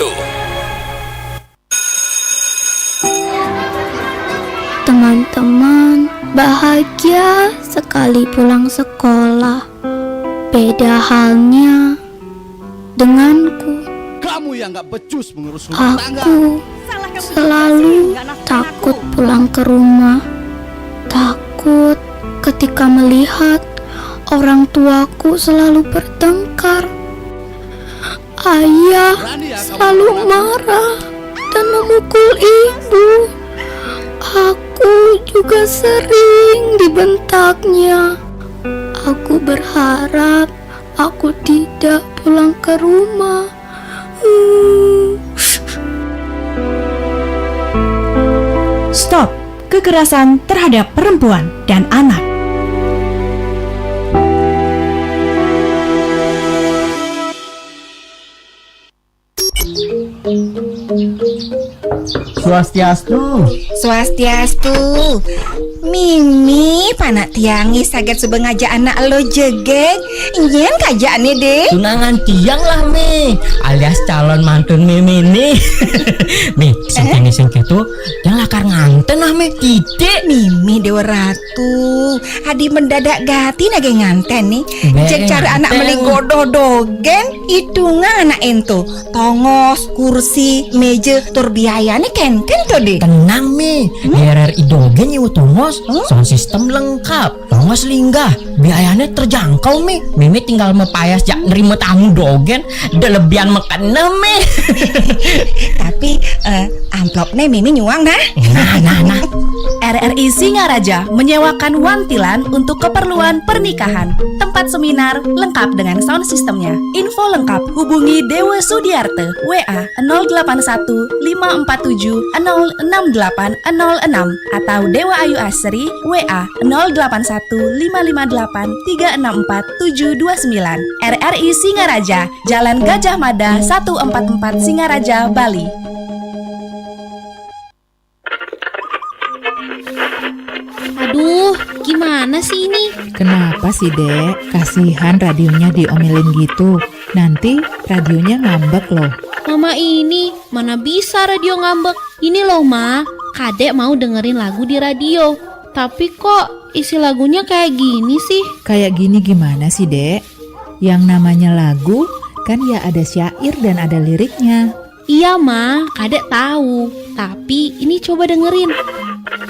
Teman-teman bahagia sekali pulang sekolah. Beda halnya denganku. Kamu yang gak becus mengurus rumah tangga. Aku selalu takut pulang ke rumah. Takut ketika melihat orang tuaku selalu bertengkar. Ayah selalu marah dan memukul ibu. Aku juga sering dibentaknya. Aku berharap aku tidak pulang ke rumah. Stop kekerasan terhadap perempuan dan anak. Swastiastu. Swastiastu. Mimi panak tiangi saget sebengaja anak lo jegeng. Nyen kajaannya deh. Tunangan tiang lah Mi, alias calon mantun Mimi nih. Mi, singkeng itu yang lakar nganten lah Mi. Tidak Mimi Dewa Ratu. Adi mendadak gati nage nganten nih. Cek cara anak meli godoh dogen. Hitungan anak ento. Tongos, kursi, meja, tur biayanya ken tuh deh. Tenang Mi, RRI dogen nyewa tongos. Sound system lengkap, tongos linggah, biayanya terjangkau Mi. Mimi tinggal mepayas jak nerima tamu dogen, delebihan mekena Mi. Tapi amplopnya Mimi nyuang nah. Nah. RRI Singaraja menyewakan wantilan untuk keperluan pernikahan. Tempat seminar lengkap dengan sound systemnya. Info lengkap hubungi Dewa Sudiarte WA 081 547 068 06 atau Dewa Ayu Asri WA 081 558 364 729. RRI Singaraja, Jalan Gajah Mada 144 Singaraja, Bali. Aduh, gimana sih ini? Kenapa sih Dek? Kasihan radionya diomelin gitu. Nanti radionya ngambek loh. Mama ini, mana bisa radio ngambek? Ini loh Ma, Kadek mau dengerin lagu di radio. Tapi kok isi lagunya kayak gini sih? Kayak gini gimana sih Dek? Yang namanya lagu kan ya ada syair dan ada liriknya. Iya Ma, Kadek tahu. Tapi ini coba dengerin.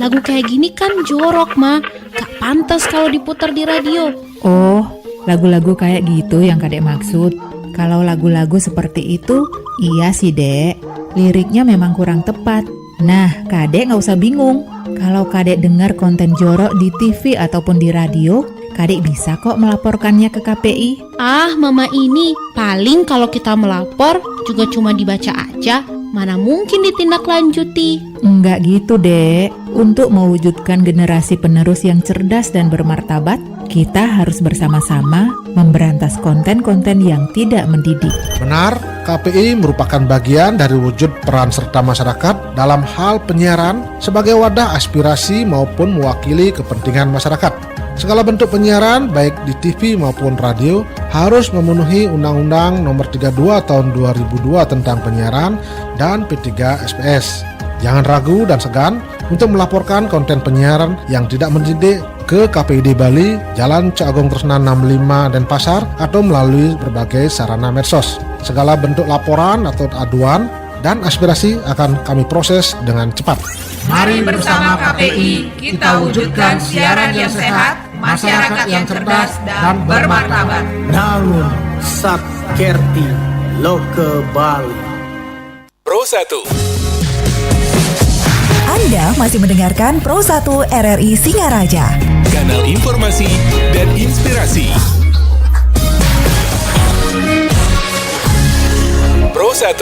Lagu kayak gini kan jorok Ma, gak pantas kalau diputar di radio. Oh, lagu-lagu kayak gitu yang Kadek maksud. Kalau lagu-lagu seperti itu, iya sih Dek, liriknya memang kurang tepat. Nah, Kadek gak usah bingung, Kalau Kadek dengar konten jorok di TV ataupun di radio, Kadek bisa kok melaporkannya ke KPI. Ah, Mama ini paling kalau kita melapor juga cuma dibaca aja, mana mungkin ditindaklanjuti. Enggak gitu, Dek. Untuk mewujudkan generasi penerus yang cerdas dan bermartabat, kita harus bersama-sama memberantas konten-konten yang tidak mendidik. Benar, KPI merupakan bagian dari wujud peran serta masyarakat dalam hal penyiaran sebagai wadah aspirasi maupun mewakili kepentingan masyarakat. Segala bentuk penyiaran, baik di TV maupun radio, harus memenuhi Undang-Undang Nomor 32 Tahun 2002 tentang penyiaran dan P3SPS. Jangan ragu dan segan untuk melaporkan konten penyiaran yang tidak mendidik ke KPID Bali, Jalan Cagong Tresna 65 Denpasar, atau melalui berbagai sarana medsos. Segala bentuk laporan atau aduan dan aspirasi akan kami proses dengan cepat. Mari bersama KPI kita wujudkan siaran yang sehat, masyarakat yang cerdas dan bermartabat. Namun Sat Kerti Loke Bali. Pro 1. Anda masih mendengarkan Pro 1 RRI Singaraja. Kanal informasi dan inspirasi. Pro 1.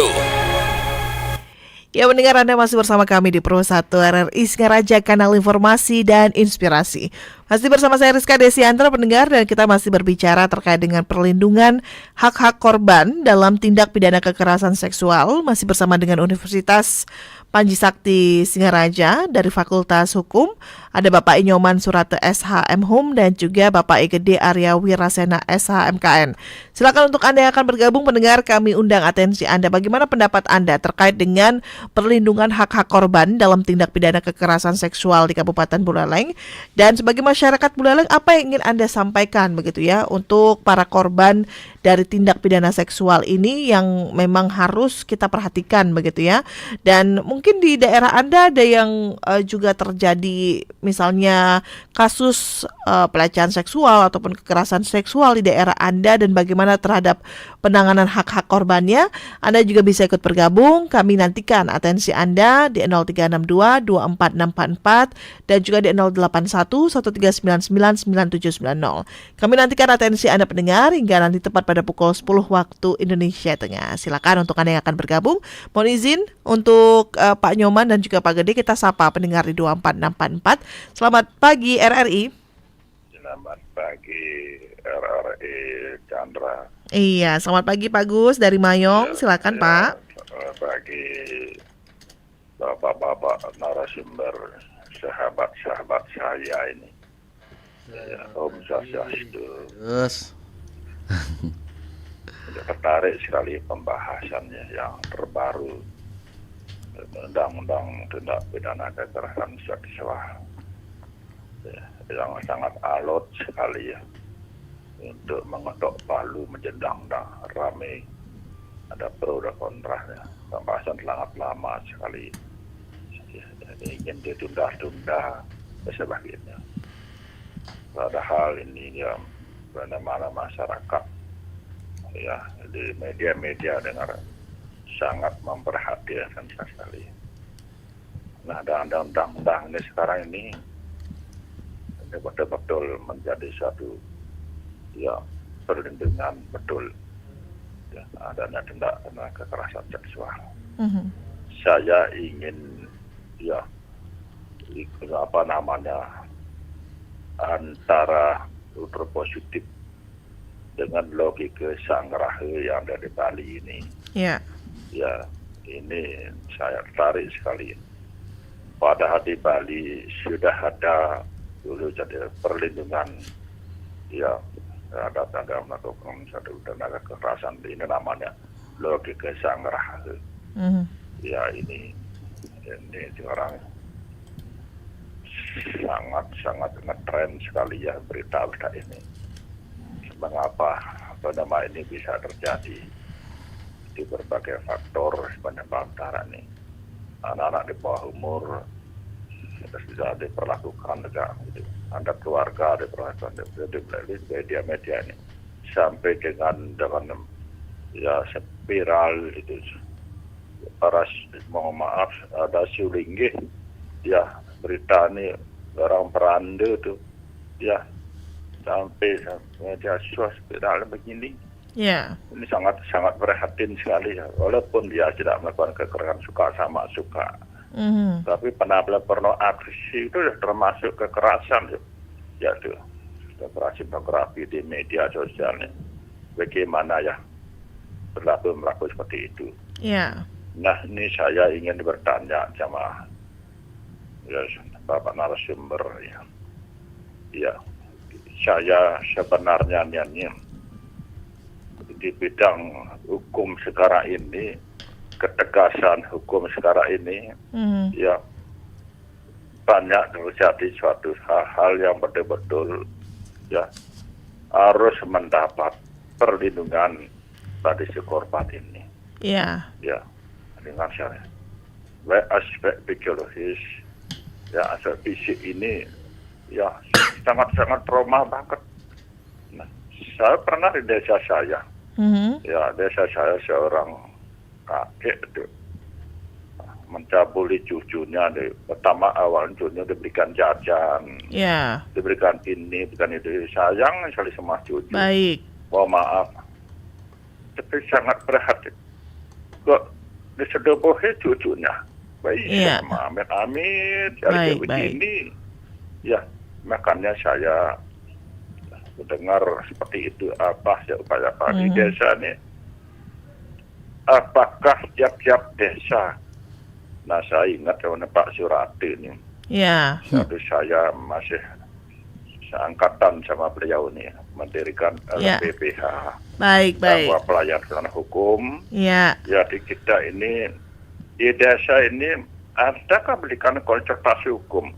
Ya, mendengar Anda masih bersama kami di Pro 1 RRI Singaraja, kanal informasi dan inspirasi. Masih bersama saya Rizka Desiantra, pendengar, dan kita masih berbicara terkait dengan perlindungan hak-hak korban dalam tindak pidana kekerasan seksual. Masih bersama dengan Universitas Panji Sakti Singaraja dari Fakultas Hukum. Ada Bapak Inyoman Surate SHM Hum dan juga Bapak Igede Arya Wirasena SHMKN. Silakan untuk Anda yang akan bergabung, pendengar, kami undang atensi Anda. Bagaimana pendapat Anda terkait dengan perlindungan hak-hak korban dalam tindak pidana kekerasan seksual di Kabupaten Buleleng? Dan sebagai masyarakat Buleleng, apa yang ingin Anda sampaikan begitu ya untuk para korban dari tindak pidana seksual ini yang memang harus kita perhatikan begitu ya? Dan mungkin di daerah Anda ada yang juga terjadi misalnya kasus pelecehan seksual ataupun kekerasan seksual di daerah Anda, dan bagaimana terhadap penanganan hak-hak korbannya. Anda juga bisa ikut bergabung. Kami nantikan atensi Anda di 0362 24644 dan juga di 081 1399990. Kami nantikan atensi Anda pendengar hingga nanti tepat pada pukul 10 waktu Indonesia Tengah. Silakan untuk Anda yang akan bergabung. Mohon izin untuk Pak Nyoman dan juga Pak Gede, kita sapa pendengar di 24644. Selamat pagi RRI. Selamat pagi RRI Chandra. Iya, selamat pagi Pak Gus dari Mayong. Silakan Pak. Selamat pagi bapak-bapak narasumber, sahabat-sahabat saya ini. Ya, Om Swastiastu. Yes. Tertarik sekali pembahasannya yang terbaru, Undang-Undang Tindak Pidana Kekerasan Seksual, ya, yang sangat alot sekali ya, untuk mengetok palu menjendang ramai, ada pro dan kontra ya. Pembahasan sangat lama sekali ya, ingin ditunda-tunda dan sebagainya. Padahal ini ya bagaimana masyarakat ya di media-media dengar sangat memperhatikan sekali. Nah, dan undang-undang ini sekarang ini betul-betul menjadi satu ya perlindungan betul ya, adanya tindak kekerasan seksual. Saya ingin ya antara unsur positif dengan logika sang rahe yang ada di Bali ini. Ya. Ya, ini saya tertarik sekali. Padahal di Bali sudah ada dulu jadi perlindungan, ya ada tanda melakukan satu tenaga kekerasan, ini namanya logika sang rahe. Ya ini sekarang sangat ngetren sekali ya berita-berita ini. Mengapa nama ini bisa terjadi? Di berbagai faktor penyebab antara ini. Anak-anak di bawah umur bisa diperlakukan juga, gitu. Ada keluarga diperlakukan di media-media ini sampai dengan ya spiral itu. Para mohon maaf ada sulinggih ya berita ini orang beranda tuh, ya sampai media sosial begini. Ya. Ini sangat prihatin sekali ya. Walaupun dia tidak melakukan kekerasan suka sama suka, tapi penampilan pornografi itu termasuk kekerasan ya tuh. Pornografi di media sosial nih. Bagaimana ya berlaku seperti itu? Ya. Nah, ini saya ingin bertanya sama Bapak narasumber ya. Ya, saya sebenarnya di bidang hukum sekarang ini, ketegasan hukum sekarang ini, ya banyak terjadi suatu hal-hal yang betul-betul ya harus mendapat perlindungan pada si korban ini. Iya. Ya, dengan saya. Aspek psikologis, ya aspek fisik ini, ya sangat trauma banget. Nah, saya pernah di desa saya, ya desa saya seorang kakek itu mencabuli cucunya. Pertama awal cucunya diberikan jajan, diberikan ini, diberikan itu. Sayang sekali sama cucu. Baik. Mohon maaf, tapi sangat prihatin. Kok disedobohi cucunya? Baik, sama amit-amit, cari begini. Ya, makanya saya mendengar seperti itu. Apa ya upaya di desa ini? Apakah tiap-tiap desa? Nah, saya ingat sama Pak Surati ini. Iya. Saya masih seangkatan sama beliau nih, mendirikan LPPH. Baik. Bahwa pelayanan hukum. Iya. Ya, di kita ini, di desa ini, adakah berikan konsultasi hukum?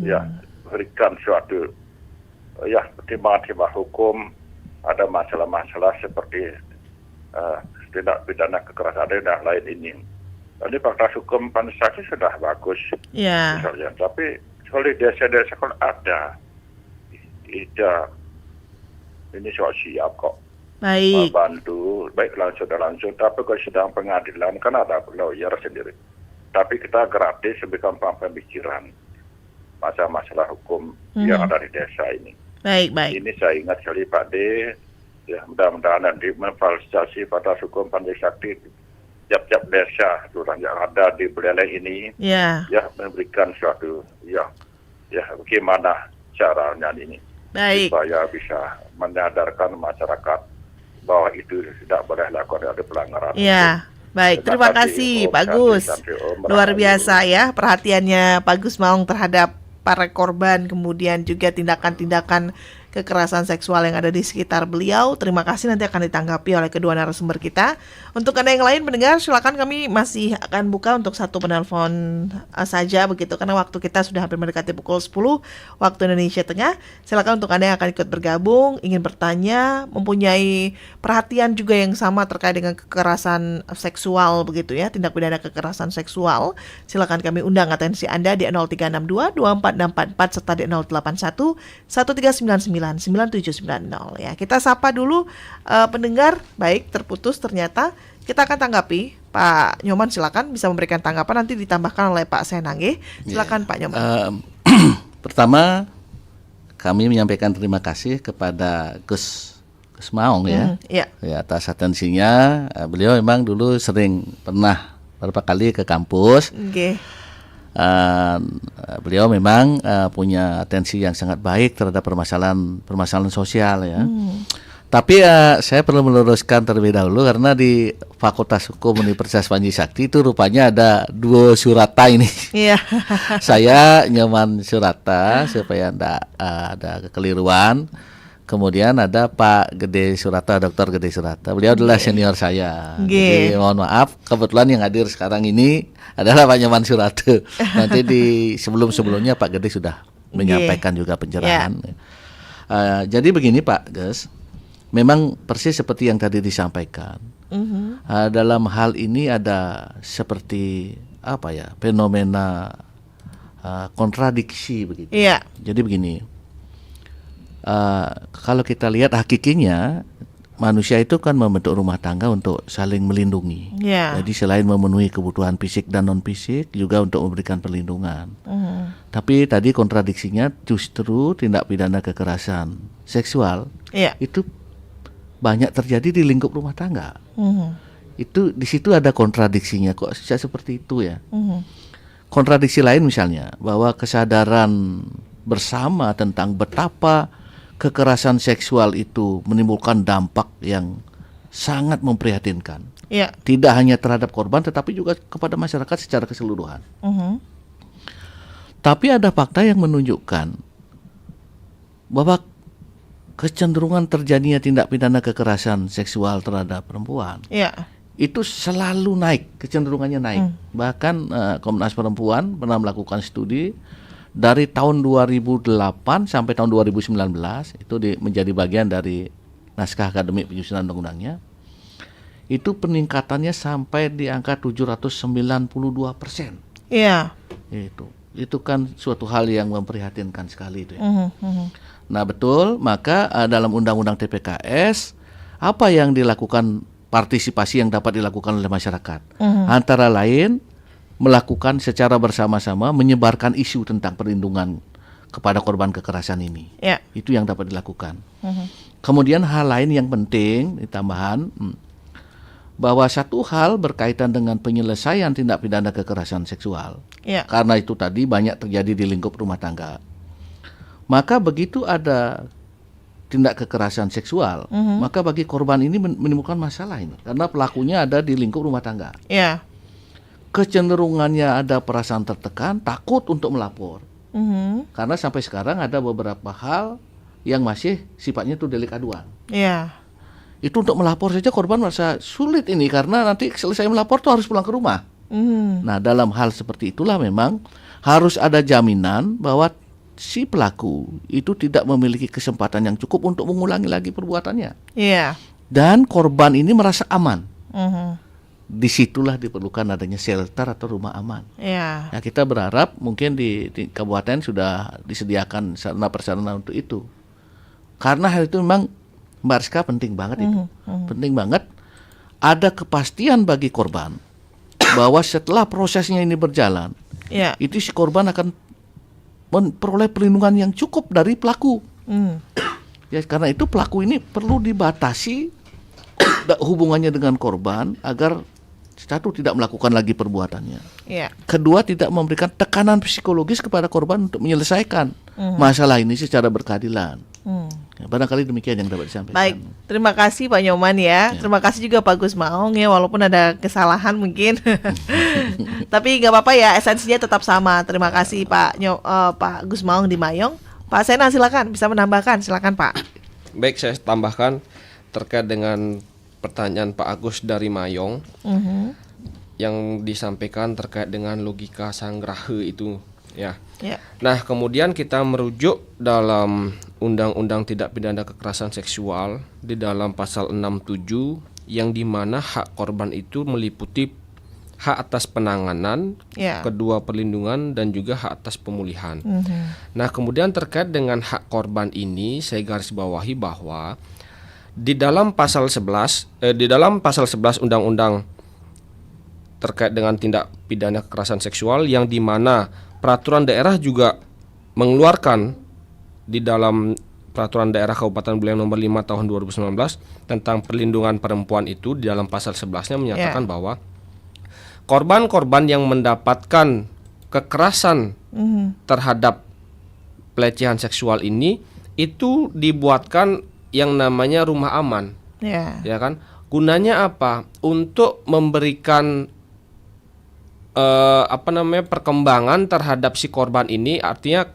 Ya, berikan suatu, ya, timah-timah hukum, ada masalah-masalah seperti tindak pidana kekerasan dan lain ini. Tadi fakultas hukum Pansaki sudah bagus, misalnya. Tapi kalau di desa-desa kalau ada, tidak, ini soal siap kok. Baik. Membantu, baik langsung. Tapi kalau sedang pengadilan kan ada lawyer sendiri. Tapi kita gratis memberikan pemikiran masalah hukum yang ada di desa ini. Baik. Ini saya ingat sekali Pak D. Ya, mudah-mudahan nanti memfasilitasi pada hukum Pandai Sakti tiap-tiap desa yang ada di wilayah ini, ya memberikan suatu, ya bagaimana caranya ini, supaya bisa menyadarkan masyarakat bahwa itu tidak boleh lakukan ada pelanggaran. Ya, baik. Terima kasih Pak Gus. Luar biasa ya perhatiannya Pak Gus Maung terhadap para korban, kemudian juga tindakan-tindakan kekerasan seksual yang ada di sekitar beliau. Terima kasih, nanti akan ditanggapi oleh kedua narasumber kita. Untuk Anda yang lain pendengar, silakan, kami masih akan buka untuk satu penelpon saja begitu, karena waktu kita sudah hampir mendekati pukul 10 waktu Indonesia Tengah. Silakan untuk Anda yang akan ikut bergabung, ingin bertanya, mempunyai perhatian juga yang sama terkait dengan kekerasan seksual begitu ya, tindak pidana kekerasan seksual. Silakan kami undang atensi Anda di 0362 24644 serta di 081 1399 9790 ya. Kita sapa dulu pendengar. Baik, terputus ternyata. Kita akan tanggapi. Pak Nyoman silakan bisa memberikan tanggapan, nanti ditambahkan oleh Pak Senangge. Silakan Pak Nyoman. Pertama, kami menyampaikan terima kasih kepada Gus Maung ya atas atensinya. Beliau memang dulu pernah beberapa kali ke kampus. Beliau memang punya atensi yang sangat baik terhadap permasalahan sosial ya. Tapi saya perlu meluruskan terlebih dahulu, karena di Fakultas Hukum Universitas Panji Sakti itu rupanya ada dua Surata ini. Saya Nyoman Surata, supaya tidak ada kekeliruan. Kemudian ada Pak Gede Surata, Dr. Gede Surata. Beliau adalah senior saya. Jadi mohon maaf, kebetulan yang hadir sekarang ini adalah Pak Nyoman Surata. Nanti di sebelumnya Pak Gede sudah menyampaikan juga pencerahan. Jadi begini Pak Gus, memang persis seperti yang tadi disampaikan. Dalam hal ini ada seperti fenomena kontradiksi begitu. Jadi begini. Kalau kita lihat hakikinya, manusia itu kan membentuk rumah tangga untuk saling melindungi. Ya. Jadi selain memenuhi kebutuhan fisik dan non fisik, juga untuk memberikan perlindungan. Tapi tadi kontradiksinya justru tindak pidana kekerasan seksual itu banyak terjadi di lingkup rumah tangga. Itu di situ ada kontradiksinya, kok bisa seperti itu ya. Kontradiksi lain misalnya bahwa kesadaran bersama tentang betapa kekerasan seksual itu menimbulkan dampak yang sangat memprihatinkan. Tidak hanya terhadap korban tetapi juga kepada masyarakat secara keseluruhan. Tapi ada fakta yang menunjukkan bahwa kecenderungan terjadinya tindak pidana kekerasan seksual terhadap perempuan itu selalu naik, kecenderungannya naik. Bahkan Komnas Perempuan pernah melakukan studi dari tahun 2008 sampai tahun 2019, itu menjadi bagian dari naskah akademik penyusunan undang-undangnya. Itu peningkatannya sampai di angka 792%. Itu kan suatu hal yang memprihatinkan sekali itu ya. Nah betul, maka dalam undang-undang TPKS apa yang dilakukan, partisipasi yang dapat dilakukan oleh masyarakat, antara lain melakukan secara bersama-sama menyebarkan isu tentang perlindungan kepada korban kekerasan ini. Itu yang dapat dilakukan. Kemudian hal lain yang penting tambahan, bahwa satu hal berkaitan dengan penyelesaian tindak pidana kekerasan seksual. Karena itu tadi banyak terjadi di lingkup rumah tangga. Maka begitu ada tindak kekerasan seksual, maka bagi korban ini menimbulkan masalah ini, karena pelakunya ada di lingkup rumah tangga. Kecenderungannya ada perasaan tertekan, takut untuk melapor. Karena sampai sekarang ada beberapa hal yang masih sifatnya itu delik aduan. Itu untuk melapor saja korban merasa sulit ini, karena nanti selesai melapor tuh harus pulang ke rumah. Nah dalam hal seperti itulah memang harus ada jaminan bahwa si pelaku itu tidak memiliki kesempatan yang cukup untuk mengulangi lagi perbuatannya. Dan korban ini merasa aman. Disitulah diperlukan adanya shelter atau rumah aman. Nah, kita berharap mungkin di kabupaten sudah disediakan sarana prasarana untuk itu. Karena hal itu memang Mbak Rizka penting banget itu. Penting banget ada kepastian bagi korban bahwa setelah prosesnya ini berjalan, itu si korban akan memperoleh perlindungan yang cukup dari pelaku. Ya, karena itu pelaku ini perlu dibatasi hubungannya dengan korban agar satu, tidak melakukan lagi perbuatannya. Kedua, tidak memberikan tekanan psikologis kepada korban untuk menyelesaikan masalah ini secara berkeadilan. Ya, barangkali demikian yang dapat disampaikan. Baik, terima kasih Pak Nyoman ya. Terima kasih juga Pak Gus Maung ya, walaupun ada kesalahan mungkin. Tapi nggak apa-apa ya, esensinya tetap sama. Terima kasih Pak Gus Maung di Mayong. Pak Sena silakan, bisa menambahkan, silakan Pak. Baik, saya tambahkan terkait dengan pertanyaan Pak Agus dari Mayong yang disampaikan terkait dengan logika sanggraha itu ya. Nah, kemudian kita merujuk dalam Undang-Undang Tindak Pidana Kekerasan Seksual di dalam pasal 67 yang dimana hak korban itu meliputi hak atas penanganan, kedua perlindungan dan juga hak atas pemulihan. Nah, kemudian terkait dengan hak korban ini saya garis bawahi bahwa di dalam pasal 11 Undang-Undang terkait dengan tindak pidana kekerasan seksual yang dimana peraturan daerah juga mengeluarkan di dalam peraturan daerah Kabupaten Buleleng nomor 5 tahun 2019 tentang perlindungan perempuan itu di dalam pasal 11-nya menyatakan bahwa korban-korban yang mendapatkan kekerasan terhadap pelecehan seksual ini itu dibuatkan yang namanya rumah aman, ya kan? Gunanya apa? Untuk memberikan perkembangan terhadap si korban ini, artinya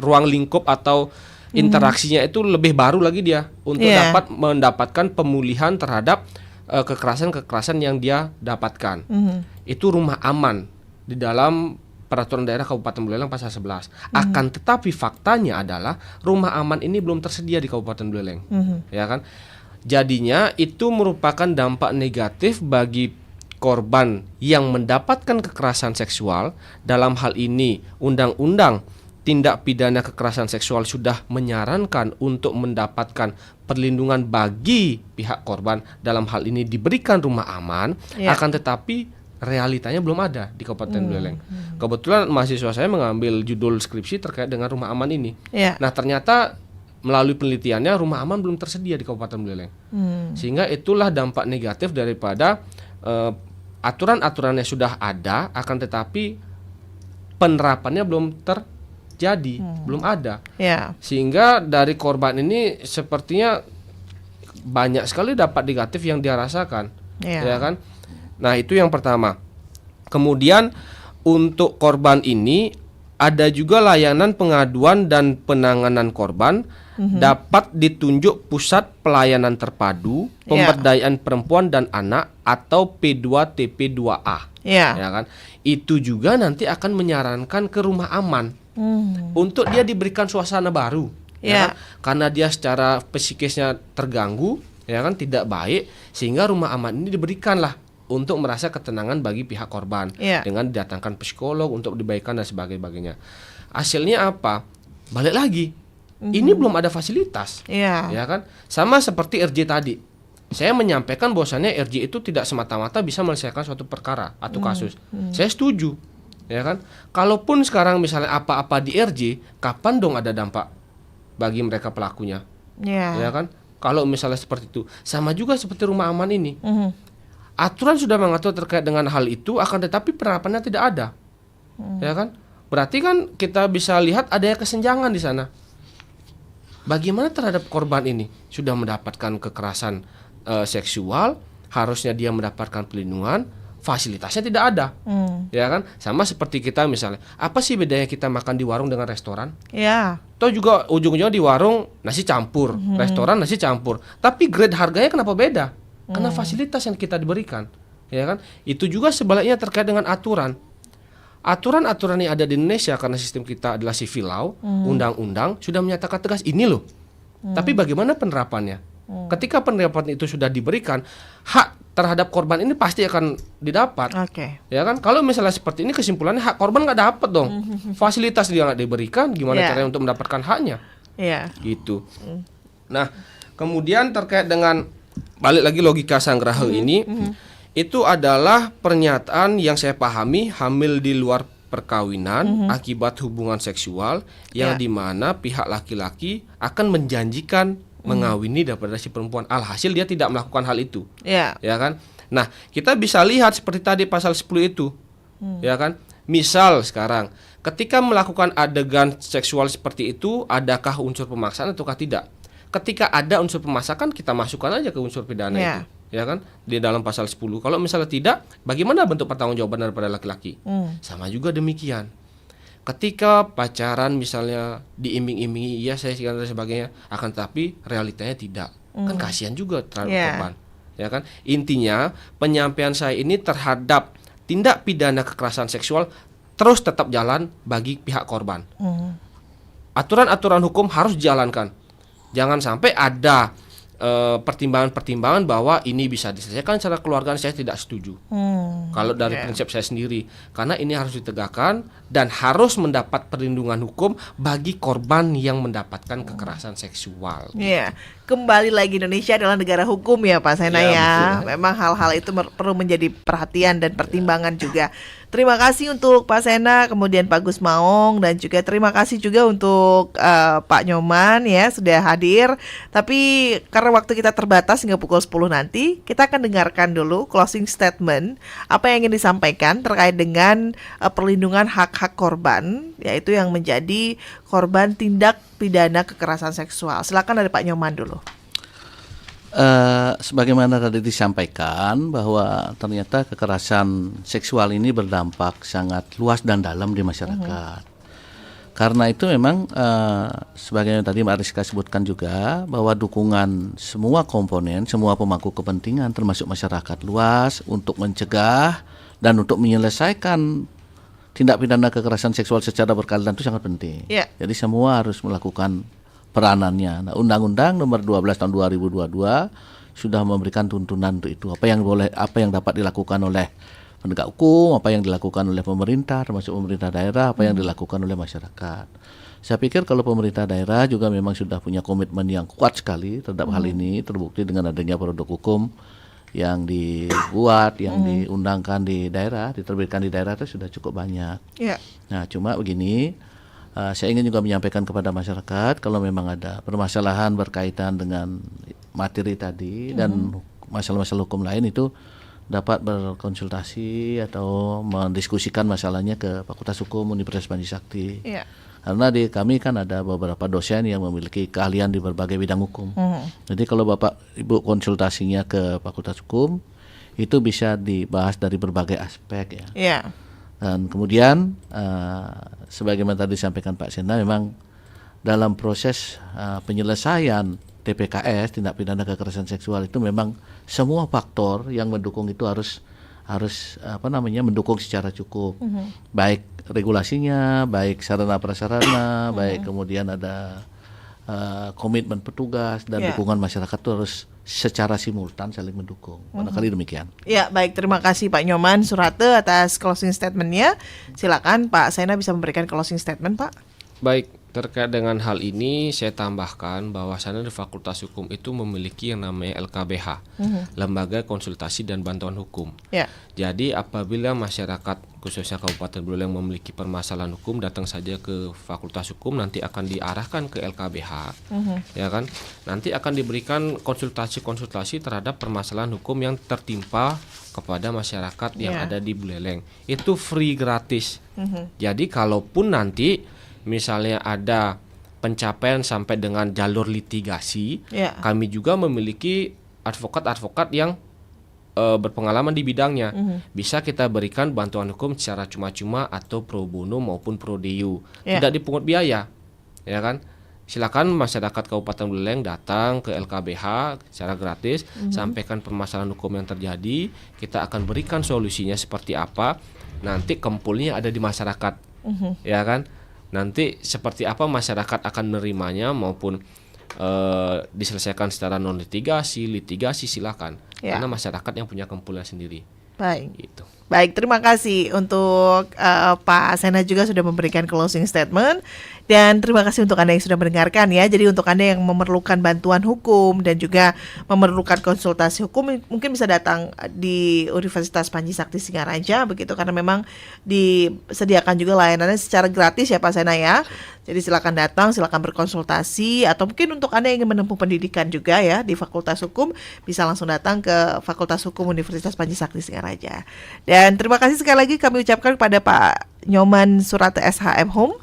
ruang lingkup atau interaksinya itu lebih baru lagi dia untuk dapat mendapatkan pemulihan terhadap kekerasan-kekerasan yang dia dapatkan. Itu rumah aman di dalam peraturan daerah Kabupaten Buleleng pasal 11. Akan tetapi faktanya adalah rumah aman ini belum tersedia di Kabupaten Buleleng. Ya kan? Jadinya itu merupakan dampak negatif bagi korban yang mendapatkan kekerasan seksual, dalam hal ini Undang-Undang tindak pidana kekerasan seksual sudah menyarankan untuk mendapatkan perlindungan bagi pihak korban, dalam hal ini diberikan rumah aman, akan tetapi realitanya belum ada di Kabupaten Buleleng. Kebetulan mahasiswa saya mengambil judul skripsi terkait dengan rumah aman ini. Nah, ternyata melalui penelitiannya rumah aman belum tersedia di Kabupaten Buleleng. Sehingga itulah dampak negatif daripada aturan-aturan yang sudah ada, akan tetapi penerapannya belum terjadi, belum ada. Sehingga dari korban ini sepertinya banyak sekali dampak negatif yang dia rasakan, ya kan? Nah, itu yang pertama. Kemudian untuk korban ini ada juga layanan pengaduan dan penanganan korban, dapat ditunjuk Pusat Pelayanan Terpadu Pemberdayaan Perempuan dan Anak atau P2TP2A. Ya kan? Itu juga nanti akan menyarankan ke rumah aman untuk dia diberikan suasana baru, ya kan? Karena dia secara psikisnya terganggu, ya kan, tidak baik, sehingga rumah aman ini diberikanlah untuk merasa ketenangan bagi pihak korban dengan didatangkan psikolog untuk dibaikan dan sebagainya. Hasilnya apa? Balik lagi, ini belum ada fasilitas, ya kan? Sama seperti RJ tadi. Saya menyampaikan bahwasannya RJ itu tidak semata-mata bisa menyelesaikan suatu perkara atau kasus. Saya setuju, ya kan? Kalaupun sekarang misalnya apa-apa di RJ, kapan dong ada dampak bagi mereka pelakunya, ya kan? Kalau misalnya seperti itu, sama juga seperti rumah aman ini. Aturan sudah mengatur terkait dengan hal itu, akan tetapi penerapannya tidak ada, ya kan? Berarti kan kita bisa lihat adanya kesenjangan di sana. Bagaimana terhadap korban ini sudah mendapatkan kekerasan seksual, harusnya dia mendapatkan perlindungan, fasilitasnya tidak ada, ya kan? Sama seperti kita misalnya, apa sih bedanya kita makan di warung dengan restoran? Atau juga ujung-ujungnya di warung nasi campur, restoran nasi campur, tapi grade harganya kenapa beda? Karena fasilitas yang kita diberikan, ya kan? Itu juga sebaliknya terkait dengan aturan. Aturan-aturan yang ada di Indonesia, karena sistem kita adalah civil law, undang-undang sudah menyatakan tegas ini loh. Tapi bagaimana penerapannya? Ketika penerapan itu sudah diberikan, hak terhadap korban ini pasti akan didapat, ya kan? Kalau misalnya seperti ini, kesimpulannya hak korban nggak dapat dong. Fasilitas dia nggak diberikan, gimana caranya untuk mendapatkan haknya? Gitu. Nah, kemudian terkait dengan balik lagi logika Sanggraha ini, itu adalah pernyataan yang saya pahami hamil di luar perkawinan akibat hubungan seksual yang dimana pihak laki-laki akan menjanjikan mengawini daripada si perempuan, alhasil dia tidak melakukan hal itu, ya kan? Nah, kita bisa lihat seperti tadi pasal 10 itu, ya kan? Misal sekarang ketika melakukan adegan seksual seperti itu, adakah unsur pemaksaan ataukah tidak? Ketika ada unsur pemaksaan, kita masukkan aja ke unsur pidana itu, ya kan? Di dalam pasal 10. Kalau misalnya tidak, bagaimana bentuk pertanggungjawaban daripada laki-laki? Sama juga demikian. Ketika pacaran misalnya diiming-imingi, iya saya dan sebagainya, akan tetapi realitanya tidak, kan kasihan juga terhadap korban, ya kan? Intinya penyampaian saya ini terhadap tindak pidana kekerasan seksual terus tetap jalan bagi pihak korban. Aturan-aturan hukum harus dijalankan. Jangan sampai ada pertimbangan-pertimbangan bahwa ini bisa diselesaikan secara keluarga, saya tidak setuju. Kalau dari prinsip saya sendiri, karena ini harus ditegakkan dan harus mendapat perlindungan hukum bagi korban yang mendapatkan kekerasan seksual. Kembali lagi, Indonesia adalah negara hukum ya Pak Sena ya. Memang hal-hal itu perlu menjadi perhatian dan pertimbangan juga. Terima kasih untuk Pak Sena, kemudian Pak Gus Maung, dan juga terima kasih juga untuk Pak Nyoman ya sudah hadir. Tapi karena waktu kita terbatas hingga pukul 10 nanti, kita akan dengarkan dulu closing statement apa yang ingin disampaikan terkait dengan perlindungan hak-hak korban, yaitu yang menjadi korban tindak pidana kekerasan seksual. Silakan dari Pak Nyoman dulu. Sebagaimana tadi disampaikan bahwa ternyata kekerasan seksual ini berdampak sangat luas dan dalam di masyarakat. Karena itu memang sebagaimana tadi Mbak Rizka sebutkan juga bahwa dukungan semua komponen, semua pemangku kepentingan termasuk masyarakat luas untuk mencegah dan untuk menyelesaikan tindak pidana kekerasan seksual secara berkeadilan itu sangat penting. Jadi semua harus melakukan peranannya. Nah, Undang-Undang Nomor 12 Tahun 2022 sudah memberikan tuntunan untuk itu. Apa yang dapat dilakukan oleh penegak hukum, apa yang dilakukan oleh pemerintah, termasuk pemerintah daerah, apa yang dilakukan oleh masyarakat. Saya pikir kalau pemerintah daerah juga memang sudah punya komitmen yang kuat sekali terhadap hal ini, terbukti dengan adanya produk hukum yang dibuat, yang diundangkan di daerah, diterbitkan di daerah itu sudah cukup banyak. Yeah. Nah, cuma begini, saya ingin juga menyampaikan kepada masyarakat kalau memang ada permasalahan berkaitan dengan materi tadi dan masalah-masalah hukum lain itu dapat berkonsultasi atau mendiskusikan masalahnya ke Fakultas Hukum Universitas Panji Sakti. Yeah. Karena di kami kan ada beberapa dosen yang memiliki keahlian di berbagai bidang hukum. Jadi kalau Bapak Ibu konsultasinya ke Fakultas Hukum, itu bisa dibahas dari berbagai aspek ya. Yeah. Dan kemudian sebagaimana tadi disampaikan Pak Sena, memang dalam proses penyelesaian TPKS, tindak pidana kekerasan seksual, itu memang semua faktor yang mendukung itu harus mendukung secara cukup. Baik regulasinya, baik sarana prasarana, baik kemudian ada komitmen petugas dan dukungan masyarakat itu harus secara simultan saling mendukung. Barangkali demikian. Ya, baik, terima kasih Pak Nyoman Surate atas closing statement-nya. Silakan Pak Sena bisa memberikan closing statement, Pak. Baik, terkait dengan hal ini saya tambahkan bahwasannya di Fakultas Hukum itu memiliki yang namanya LKBH, Lembaga Konsultasi dan Bantuan Hukum. Ya. Jadi apabila masyarakat khususnya Kabupaten Buleleng memiliki permasalahan hukum, datang saja ke Fakultas Hukum, nanti akan diarahkan ke LKBH, ya kan? Nanti akan diberikan konsultasi terhadap permasalahan hukum yang tertimpa kepada masyarakat yang ada di Buleleng. Itu free, gratis. Jadi kalaupun nanti misalnya ada pencapaian sampai dengan jalur litigasi, kami juga memiliki advokat-advokat yang berpengalaman di bidangnya. Bisa kita berikan bantuan hukum secara cuma-cuma atau pro bono maupun pro deo. Tidak dipungut biaya, ya kan? Silakan masyarakat Kabupaten Buleleng datang ke LKBH secara gratis, sampaikan permasalahan hukum yang terjadi, kita akan berikan solusinya seperti apa. Nanti kempulnya ada di masyarakat, ya kan? Nanti seperti apa masyarakat akan menerimanya maupun diselesaikan secara non litigasi, silakan. Karena masyarakat yang punya kempulnya sendiri. Baik. Gitu. Baik, terima kasih untuk Pak Sena juga sudah memberikan closing statement. Dan terima kasih untuk Anda yang sudah mendengarkan ya. Jadi untuk Anda yang memerlukan bantuan hukum dan juga memerlukan konsultasi hukum, mungkin bisa datang di Universitas Panji Sakti Singaraja begitu, karena memang disediakan juga layanannya secara gratis ya Pak Sena ya. Jadi silakan datang, silakan berkonsultasi, atau mungkin untuk Anda yang ingin menempuh pendidikan juga ya di Fakultas Hukum, bisa langsung datang ke Fakultas Hukum Universitas Panji Sakti Singaraja. Dan terima kasih sekali lagi kami ucapkan kepada Pak Nyoman Surate SHM Hum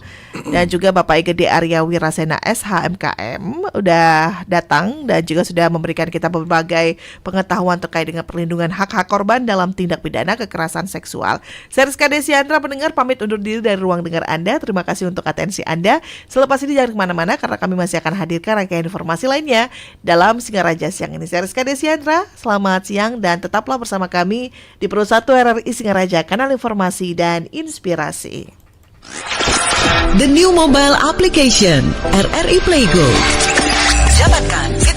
dan juga Bapak Igede Arya Wirasena SHMKM udah datang dan juga sudah memberikan kita berbagai pengetahuan terkait dengan perlindungan hak-hak korban dalam tindak pidana kekerasan seksual. Saya Rizka Desiandra pendengar pamit undur diri dari ruang dengar Anda. Terima kasih untuk atensi Anda. Selepas ini jangan kemana-mana karena kami masih akan hadirkan rangkaian informasi lainnya dalam Singaraja siang ini. Saya Rizka Desiandra, selamat siang dan tetaplah bersama kami di Pro 1 RRI Singaraja, kanal informasi dan inspirasi. The new mobile application RRI Playgo